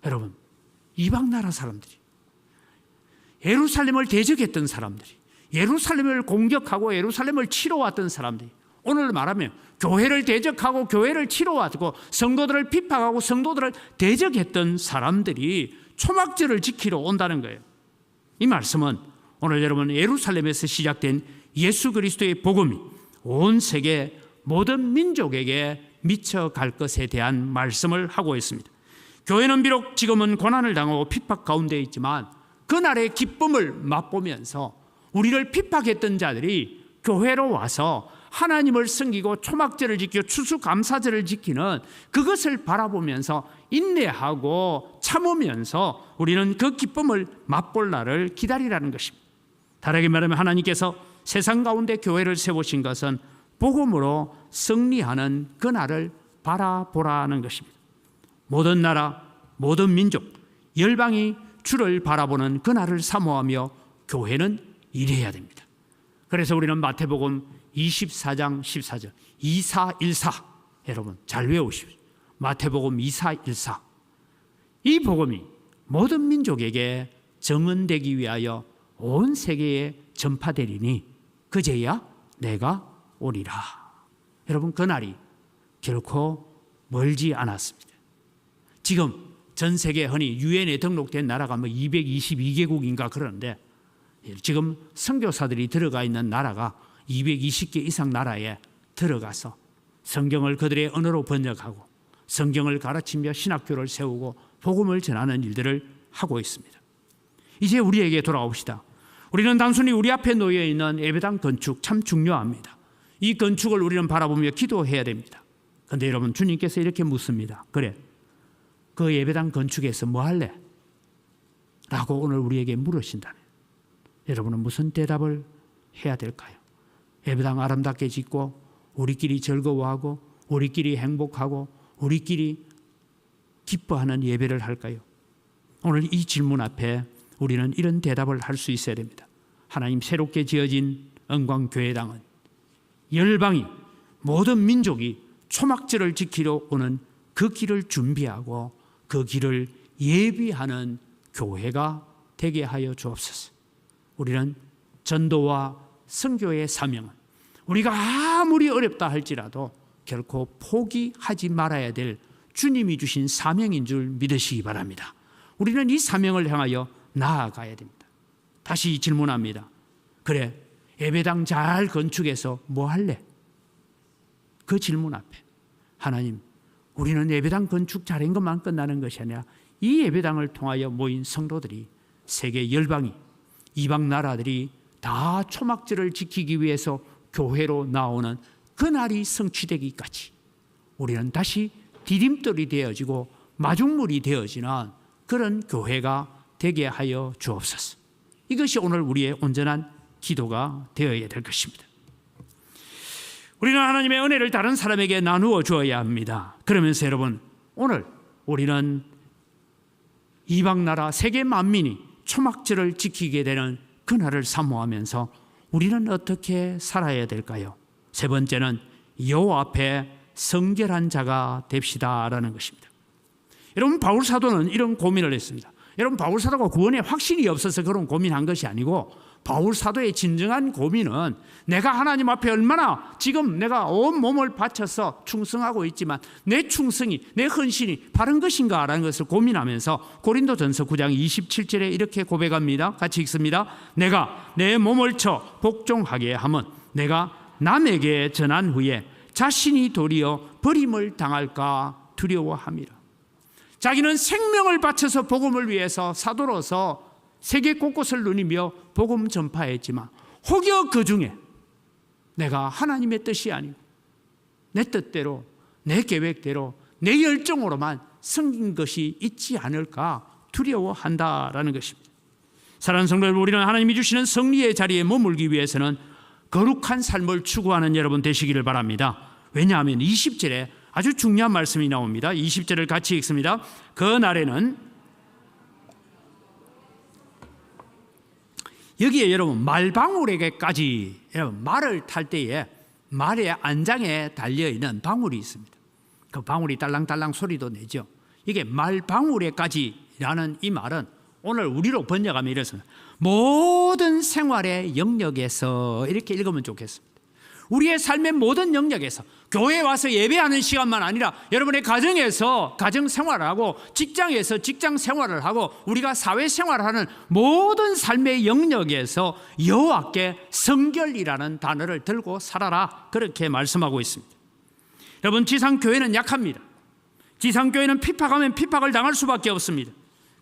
C: 여러분, 이방 나라 사람들이, 예루살렘을 대적했던 사람들이, 예루살렘을 공격하고 예루살렘을 치러 왔던 사람들이, 오늘 말하면 교회를 대적하고 교회를 치러 왔고 성도들을 핍박하고 성도들을 대적했던 사람들이 초막절을 지키러 온다는 거예요. 이 말씀은 오늘 여러분 예루살렘에서 시작된 예수 그리스도의 복음이 온 세계 모든 민족에게 미쳐갈 것에 대한 말씀을 하고 있습니다. 교회는 비록 지금은 고난을 당하고 핍박 가운데 있지만 그날의 기쁨을 맛보면서 우리를 핍박했던 자들이 교회로 와서 하나님을 섬기고 초막절을 지키고 추수감사절을 지키는 그것을 바라보면서 인내하고 참으면서 우리는 그 기쁨을 맛볼 날을 기다리라는 것입니다. 다르게 말하면 하나님께서 세상 가운데 교회를 세우신 것은 복음으로 승리하는 그 날을 바라보라는 것입니다. 모든 나라, 모든 민족, 열방이 주를 바라보는 그 날을 사모하며 교회는 일해야 됩니다. 그래서 우리는 마태복음 24장 14절 2414 여러분 잘 외우십시오. 마태복음 2414 이 복음이 모든 민족에게 정언되기 위하여 온 세계에 전파되리니 그제야 내가 오리라. 여러분 그날이 결코 멀지 않았습니다. 지금 전 세계 흔히 유엔에 등록된 나라가 222개국인가 그러는데 지금 선교사들이 들어가 있는 나라가 220개 이상 나라에 들어가서 성경을 그들의 언어로 번역하고 성경을 가르치며 신학교를 세우고 복음을 전하는 일들을 하고 있습니다. 이제 우리에게 돌아옵시다. 우리는 단순히 우리 앞에 놓여 있는 예배당 건축 참 중요합니다. 이 건축을 우리는 바라보며 기도해야 됩니다. 그런데 여러분 주님께서 이렇게 묻습니다. 그래 그 예배당 건축에서 뭐 할래? 라고 오늘 우리에게 물으신다면 여러분은 무슨 대답을 해야 될까요? 예배당 아름답게 짓고 우리끼리 즐거워하고 우리끼리 행복하고 우리끼리 기뻐하는 예배를 할까요? 오늘 이 질문 앞에 우리는 이런 대답을 할 수 있어야 됩니다. 하나님 새롭게 지어진 은광교회당은 열방이 모든 민족이 초막절을 지키러 오는 그 길을 준비하고 그 길을 예비하는 교회가 되게 하여 주옵소서. 우리는 전도와 선교의 사명은 우리가 아무리 어렵다 할지라도 결코 포기하지 말아야 될 주님이 주신 사명인 줄 믿으시기 바랍니다. 우리는 이 사명을 향하여 나아가야 됩니다. 다시 질문합니다. 그래 예배당 잘 건축해서 뭐 할래? 그 질문 앞에 하나님 우리는 예배당 건축 잘한 것만 끝나는 것이 아니라 이 예배당을 통하여 모인 성도들이 세계 열방이 이방 나라들이 다 초막절을 지키기 위해서 교회로 나오는 그날이 성취되기까지 우리는 다시 디딤돌이 되어지고 마중물이 되어지는 그런 교회가 되게 하여 주옵소서. 이것이 오늘 우리의 온전한 기도가 되어야 될 것입니다. 우리는 하나님의 은혜를 다른 사람에게 나누어 주어야 합니다. 그러면서 여러분, 오늘 우리는 이방 나라 세계 만민이 초막절을 지키게 되는 그날을 사모하면서 우리는 어떻게 살아야 될까요? 세 번째는 여호와 앞에 성결한 자가 됩시다라는 것입니다. 여러분, 바울 사도는 이런 고민을 했습니다. 여러분, 바울 사도가 구원에 확신이 없어서 그런 고민한 것이 아니고, 바울 사도의 진정한 고민은 내가 하나님 앞에 얼마나 지금 내가 온 몸을 바쳐서 충성하고 있지만 내 충성이, 내 헌신이 바른 것인가라는 것을 고민하면서 고린도전서 9장 27절에 이렇게 고백합니다. 같이 읽습니다. 내가 내 몸을 쳐 복종하게 하면 내가 남에게 전한 후에 자신이 도리어 버림을 당할까 두려워함이라. 자기는 생명을 바쳐서 복음을 위해서 사도로서 세계 곳곳을 누리며 복음 전파했지만 혹여 그 중에 내가 하나님의 뜻이 아니고 내 뜻대로, 내 계획대로, 내 열정으로만 섬긴 것이 있지 않을까 두려워한다라는 것입니다. 사랑하는 성도 여러분, 우리는 하나님이 주시는 승리의 자리에 머물기 위해서는 거룩한 삶을 추구하는 여러분 되시기를 바랍니다. 왜냐하면 20절에 아주 중요한 말씀이 나옵니다. 20절을 같이 읽습니다. 그 날에는, 여기에 여러분 말방울에게까지, 여러분 말을 탈 때에 말의 안장에 달려있는 방울이 있습니다. 그 방울이 딸랑딸랑 소리도 내죠. 이게 말방울에까지라는 이 말은 오늘 우리로 번역하면 이렇습니다. 모든 생활의 영역에서, 이렇게 읽으면 좋겠습니다. 우리의 삶의 모든 영역에서, 교회에 와서 예배하는 시간만 아니라 여러분의 가정에서 가정 생활을 하고, 직장에서 직장 생활을 하고, 우리가 사회 생활을 하는 모든 삶의 영역에서 여호와께 성결이라는 단어를 들고 살아라, 그렇게 말씀하고 있습니다. 여러분, 지상교회는 약합니다. 지상교회는 핍박하면 핍박을 당할 수밖에 없습니다.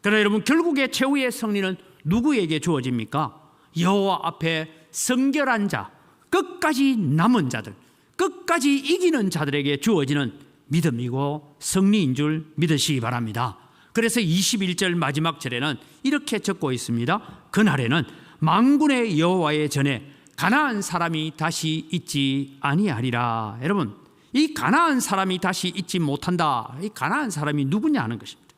C: 그러나 여러분, 결국의 최후의 승리는 누구에게 주어집니까? 여호와 앞에 성결한 자, 끝까지 남은 자들, 끝까지 이기는 자들에게 주어지는 믿음이고 승리인 줄 믿으시기 바랍니다. 그래서 21절 마지막 절에는 이렇게 적고 있습니다. 그날에는 만군의 여호와의 전에 가나안 사람이 다시 있지 아니하리라. 여러분, 이 가나안 사람이 다시 있지 못한다. 이 가나안 사람이 누구냐 하는 것입니다.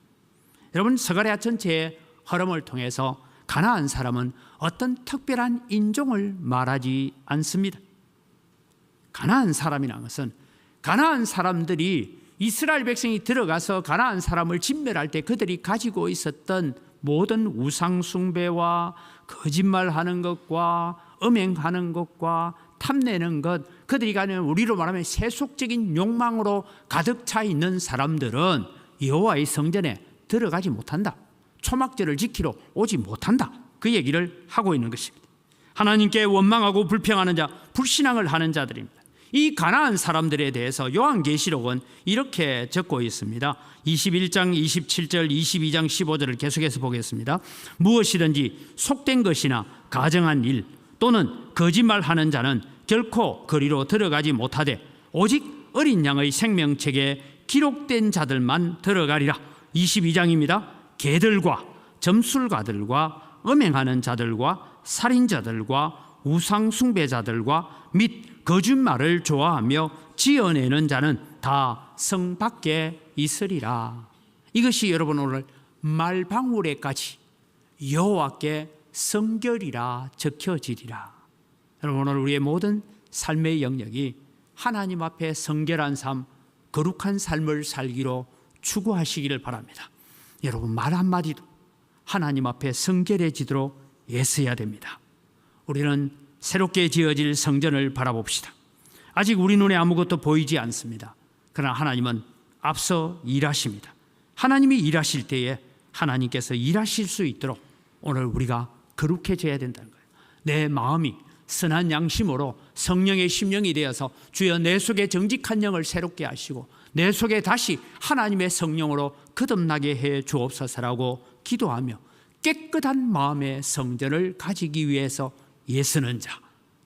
C: 여러분, 스가랴 전체의 흐름을 통해서 가나안 사람은 어떤 특별한 인종을 말하지 않습니다. 가나안 사람이라는 것은 가나안 사람들이, 이스라엘 백성이 들어가서 가나안 사람을 진멸할 때 그들이 가지고 있었던 모든 우상 숭배와 거짓말하는 것과 음행하는 것과 탐내는 것, 그들이 가는, 우리로 말하면 세속적인 욕망으로 가득 차 있는 사람들은 여호와의 성전에 들어가지 못한다. 초막절을 지키러 오지 못한다. 그 얘기를 하고 있는 것입니다. 하나님께 원망하고 불평하는 자, 불신앙을 하는 자들입니다. 이 가나안 사람들에 대해서 요한계시록은 이렇게 적고 있습니다. 21장 27절, 22장 15절을 계속해서 보겠습니다. 무엇이든지 속된 것이나 가정한 일 또는 거짓말하는 자는 결코 거리로 들어가지 못하되 오직 어린 양의 생명책에 기록된 자들만 들어가리라. 22장입니다. 개들과 점술가들과 음행하는 자들과 살인자들과 우상 숭배자들과 및 거짓말을 좋아하며 지어내는 자는 다 성 밖에 있으리라. 이것이 여러분 오늘 말방울에까지 여호와께 성결이라 적혀지리라. 여러분, 오늘 우리의 모든 삶의 영역이 하나님 앞에 성결한 삶, 거룩한 삶을 살기로 추구하시기를 바랍니다. 여러분, 말 한마디도 하나님 앞에 성결해지도록 애써야 됩니다. 우리는 새롭게 지어질 성전을 바라봅시다. 아직 우리 눈에 아무것도 보이지 않습니다. 그러나 하나님은 앞서 일하십니다. 하나님이 일하실 때에 하나님께서 일하실 수 있도록 오늘 우리가 거룩해져야 된다는 거예요. 내 마음이 선한 양심으로 성령의 심령이 되어서 주여 내 속에 정직한 영을 새롭게 하시고 내 속에 다시 하나님의 성령으로 거듭나게 해 주옵소서라고 기도하며 깨끗한 마음의 성전을 가지기 위해서 예쓰는 자,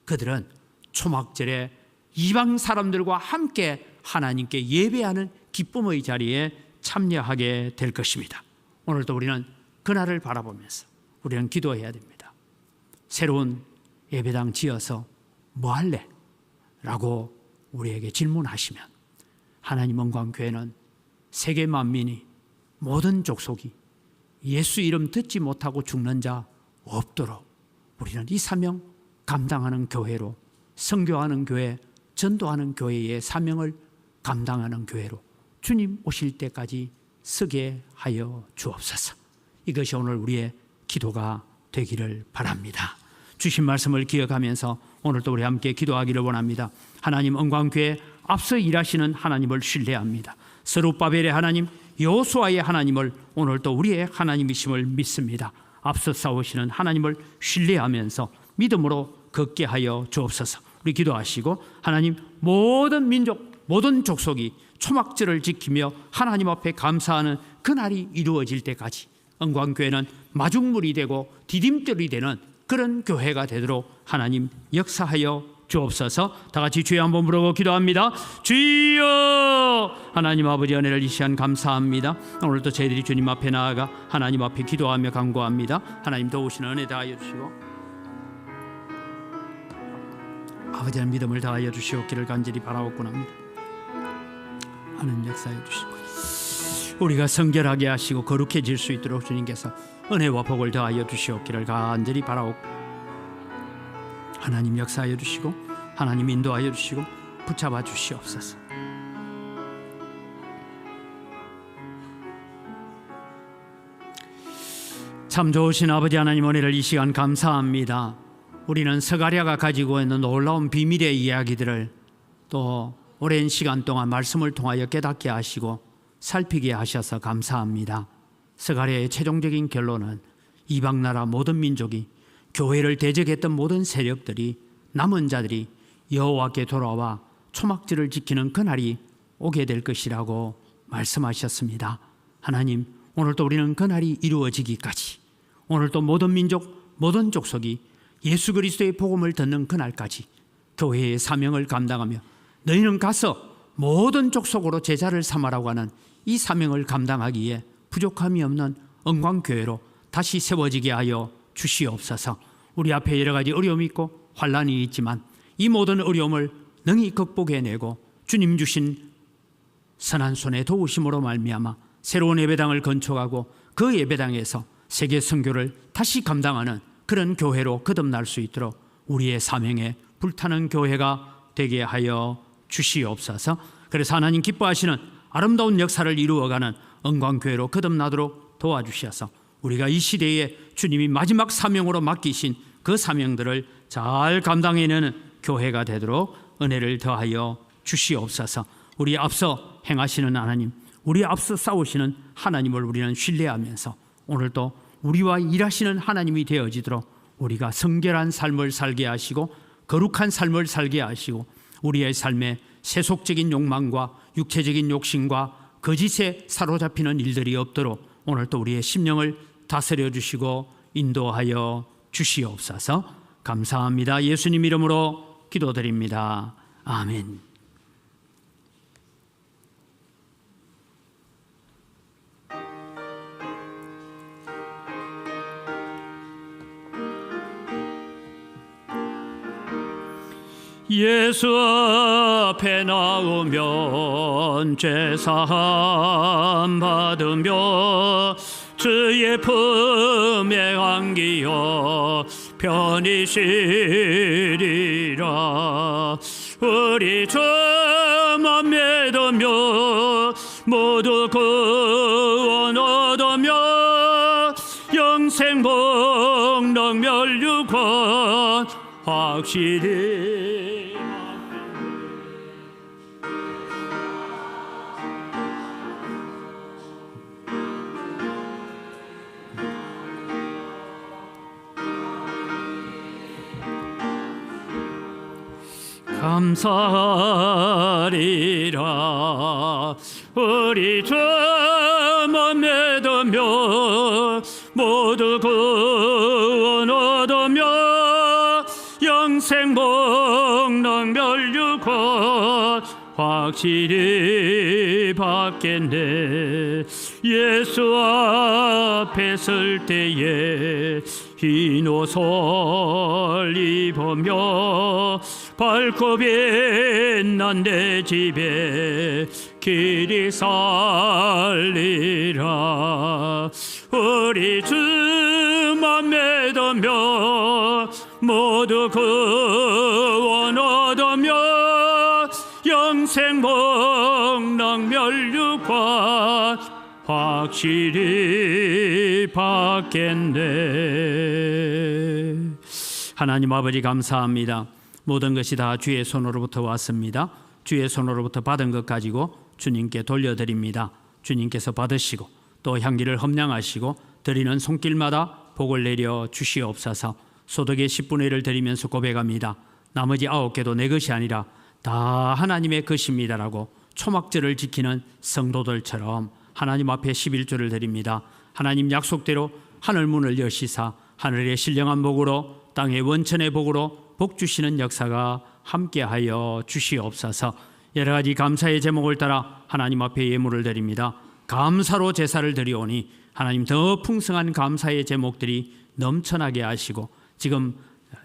C: 그들은 초막절에 이방 사람들과 함께 하나님께 예배하는 기쁨의 자리에 참여하게 될 것입니다. 오늘도 우리는 그날을 바라보면서 우리는 기도해야 됩니다. 새로운 예배당 지어서 뭐 할래? 라고 우리에게 질문하시면 하나님 영광교회는 세계 만민이 모든 족속이 예수 이름 듣지 못하고 죽는 자 없도록 우리는 이 사명 감당하는 교회로, 선교하는 교회, 전도하는 교회의 사명을 감당하는 교회로 주님 오실 때까지 쓰게 하여 주옵소서. 이것이 오늘 우리의 기도가 되기를 바랍니다. 주신 말씀을 기억하면서 오늘도 우리 함께 기도하기를 원합니다. 하나님 영광교회 앞서 일하시는 하나님을 신뢰합니다. 스룹바벨의 하나님, 여호수아의 하나님을 오늘도 우리의 하나님이심을 믿습니다. 앞서 싸우시는 하나님을 신뢰하면서 믿음으로 걷게 하여 주옵소서. 우리 기도하시고 하나님, 모든 민족, 모든 족속이 초막절을 지키며 하나님 앞에 감사하는 그날이 이루어질 때까지 영광교회는 마중물이 되고 디딤돌이 되는 그런 교회가 되도록 하나님 역사하여 주옵소서. 다 같이 주여 한번 부르고 기도합니다. 주여! 하나님 아버지 은혜를 이 시간 감사합니다. 오늘도 저희들이 주님 앞에 나아가 하나님 앞에 기도하며 간구합니다. 하나님 도우시는 은혜 다하여 주시고 아버지의 믿음을 다하여 주시옵기를 간절히 바라옵곤 합니다. 하나님 역사해 주시고 우리가 성결하게 하시고 거룩해질 수 있도록 주님께서 은혜와 복을 더하여 주시옵기를 간절히 바라옵고 하나님 역사하여 주시고 하나님 인도하여 주시고 붙잡아 주시옵소서. 참 좋으신 아버지 하나님 은혜를 이 시간 감사합니다. 우리는 스가랴가 가지고 있는 놀라운 비밀의 이야기들을 또 오랜 시간 동안 말씀을 통하여 깨닫게 하시고 살피게 하셔서 감사합니다. 스가랴의 최종적인 결론은 이방 나라 모든 민족이 교회를 대적했던 모든 세력들이 남은 자들이 여호와께 돌아와 초막절을 지키는 그날이 오게 될 것이라고 말씀하셨습니다. 하나님, 오늘도 우리는 그날이 이루어지기까지 오늘도 모든 민족, 모든 족속이 예수 그리스도의 복음을 듣는 그날까지 교회의 사명을 감당하며 너희는 가서 모든 족속으로 제자를 삼아라고 하는 이 사명을 감당하기에 부족함이 없는 영광교회로 다시 세워지게 하여 주시옵소서. 우리 앞에 여러 가지 어려움이 있고 환난이 있지만 이 모든 어려움을 능히 극복해내고 주님 주신 선한 손의 도우심으로 말미암아 새로운 예배당을 건축하고 그 예배당에서 세계 선교를 다시 감당하는 그런 교회로 거듭날 수 있도록 우리의 사명에 불타는 교회가 되게 하여 주시옵소서. 그래서 하나님 기뻐하시는 아름다운 역사를 이루어가는 영광교회로 거듭나도록 도와주셔서 우리가 이 시대에 주님이 마지막 사명으로 맡기신 그 사명들을 잘 감당해내는 교회가 되도록 은혜를 더하여 주시옵소서. 우리 앞서 행하시는 하나님, 우리 앞서 싸우시는 하나님을 우리는 신뢰하면서 오늘도 우리와 일하시는 하나님이 되어지도록 우리가 성결한 삶을 살게 하시고 거룩한 삶을 살게 하시고 우리의 삶에 세속적인 욕망과 육체적인 욕심과 거짓에 사로잡히는 일들이 없도록 오늘도 우리의 심령을 다스려 주시고 인도하여 주시옵소서. 감사합니다. 예수님 이름으로 기도드립니다. 아멘.
B: 예수 앞에 나오면 죄사함 받으며 주의 품에 안기어 편히 쉬리라. 우리 주만 믿으며 모두 구원 얻으며 영생 복락 멸류관 확실히 감사하리라. 우리 주만 믿으며 모두 구원 얻으며 곧 확실히 받겠네. 예수 앞에 설 때에 흰 옷을 입으며 밝고 빛난 내 집에 길이 살리라. 우리 주만 믿으며 모두 구원 얻으며 영생 복락 멸류관 확실히 받겠네. 하나님 아버지 감사합니다. 모든 것이 다 주의 손으로부터 왔습니다. 주의 손으로부터 받은 것 가지고 주님께 돌려드립니다. 주님께서 받으시고 또 향기를 험량하시고 드리는 손길마다 복을 내려 주시옵소서. 소득의 10분의 1을 드리면서 고백합니다. 나머지 9개도 내 것이 아니라 다 하나님의 것입니다라고 초막절을 지키는 성도들처럼 하나님 앞에 11조를 드립니다. 하나님 약속대로 하늘 문을 여시사 하늘의 신령한 복으로 땅의 원천의 복으로 복 주시는 역사가 함께하여 주시옵소서. 여러 가지 감사의 제목을 따라 하나님 앞에 예물을 드립니다. 감사로 제사를 드리오니 하나님 더 풍성한 감사의 제목들이 넘쳐나게 하시고 지금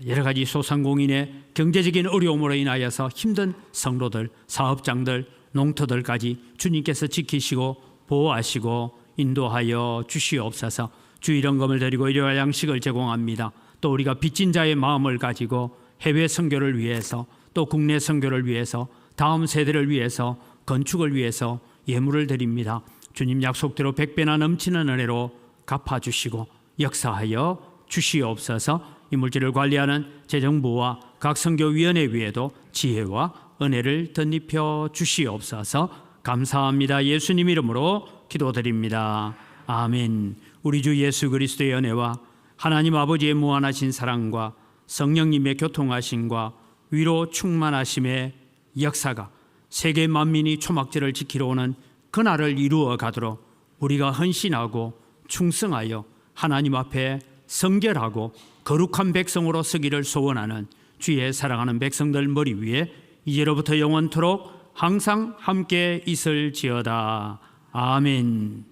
B: 여러 가지 소상공인의 경제적인 어려움으로 인하여서 힘든 성도들, 사업장들, 농토들까지 주님께서 지키시고 보호하시고 인도하여 주시옵소서. 주일헌금을 드리고 일요일 양식을 제공합니다. 또 우리가 빚진 자의 마음을 가지고 해외 선교를 위해서 또 국내 선교를 위해서 다음 세대를 위해서 건축을 위해서 예물을 드립니다. 주님 약속대로 100배나 넘치는 은혜로 갚아주시고 역사하여 주시옵소서. 이 물질을 관리하는 재정부와 각 선교위원회 위에도 지혜와 은혜를 덧입혀 주시옵소서. 감사합니다. 예수님 이름으로 기도드립니다. 아멘. 우리 주 예수 그리스도의 은혜와 하나님 아버지의 무한하신 사랑과 성령님의 교통하심과 위로 충만하심의 역사가 세계 만민이 초막절을 지키러 오는 그날을 이루어 가도록 우리가 헌신하고 충성하여 하나님 앞에 성결하고 거룩한 백성으로 서기를 소원하는 주의 사랑하는 백성들 머리 위에 이제로부터 영원토록 항상 함께 있을지어다. 아멘.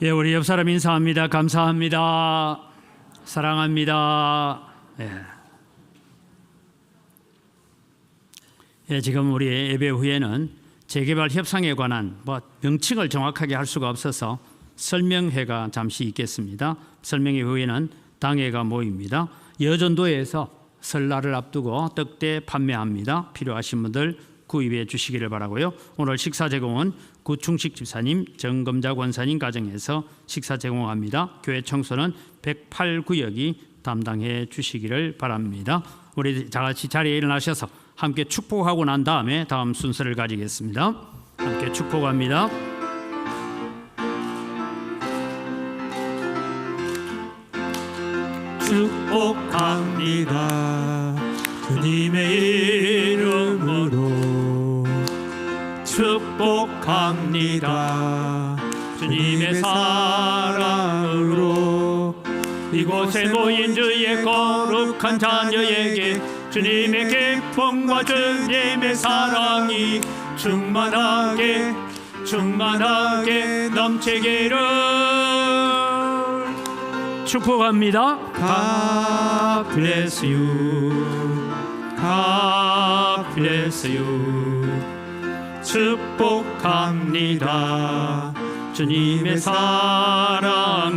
B: 예, 우리 옆 사람 인사합니다. 감사합니다. 사랑합니다. 예, 지금 우리 예배 후에는 재개발 협상에 관한 명칭을 정확하게 할 수가 없어서 설명회가 잠시 있겠습니다. 설명회 후에는 당회가 모입니다. 여전도에서 설날을 앞두고 떡대 판매합니다. 필요하신 분들 구입해 주시기를 바라고요. 오늘 식사 제공은 구충식 집사님, 정검자 권사님 가정에서 식사 제공합니다. 교회 청소는 108구역이 담당해 주시기를 바랍니다. 우리 다 같이 자리에 일어나셔서 함께 축복하고 난 다음에 다음 순서를 가지겠습니다. 함께 축복합니다.
A: 축복합니다. 주님의 이름으로 축복합니다. 주님의 사랑으로 이곳에 모인 주의 거룩한 자녀에게 주님의 기쁨과 주님의 사랑이 충만하게 넘치기를 축복합니다. God bless you. God bless you. 축복합니다. 주님의 사랑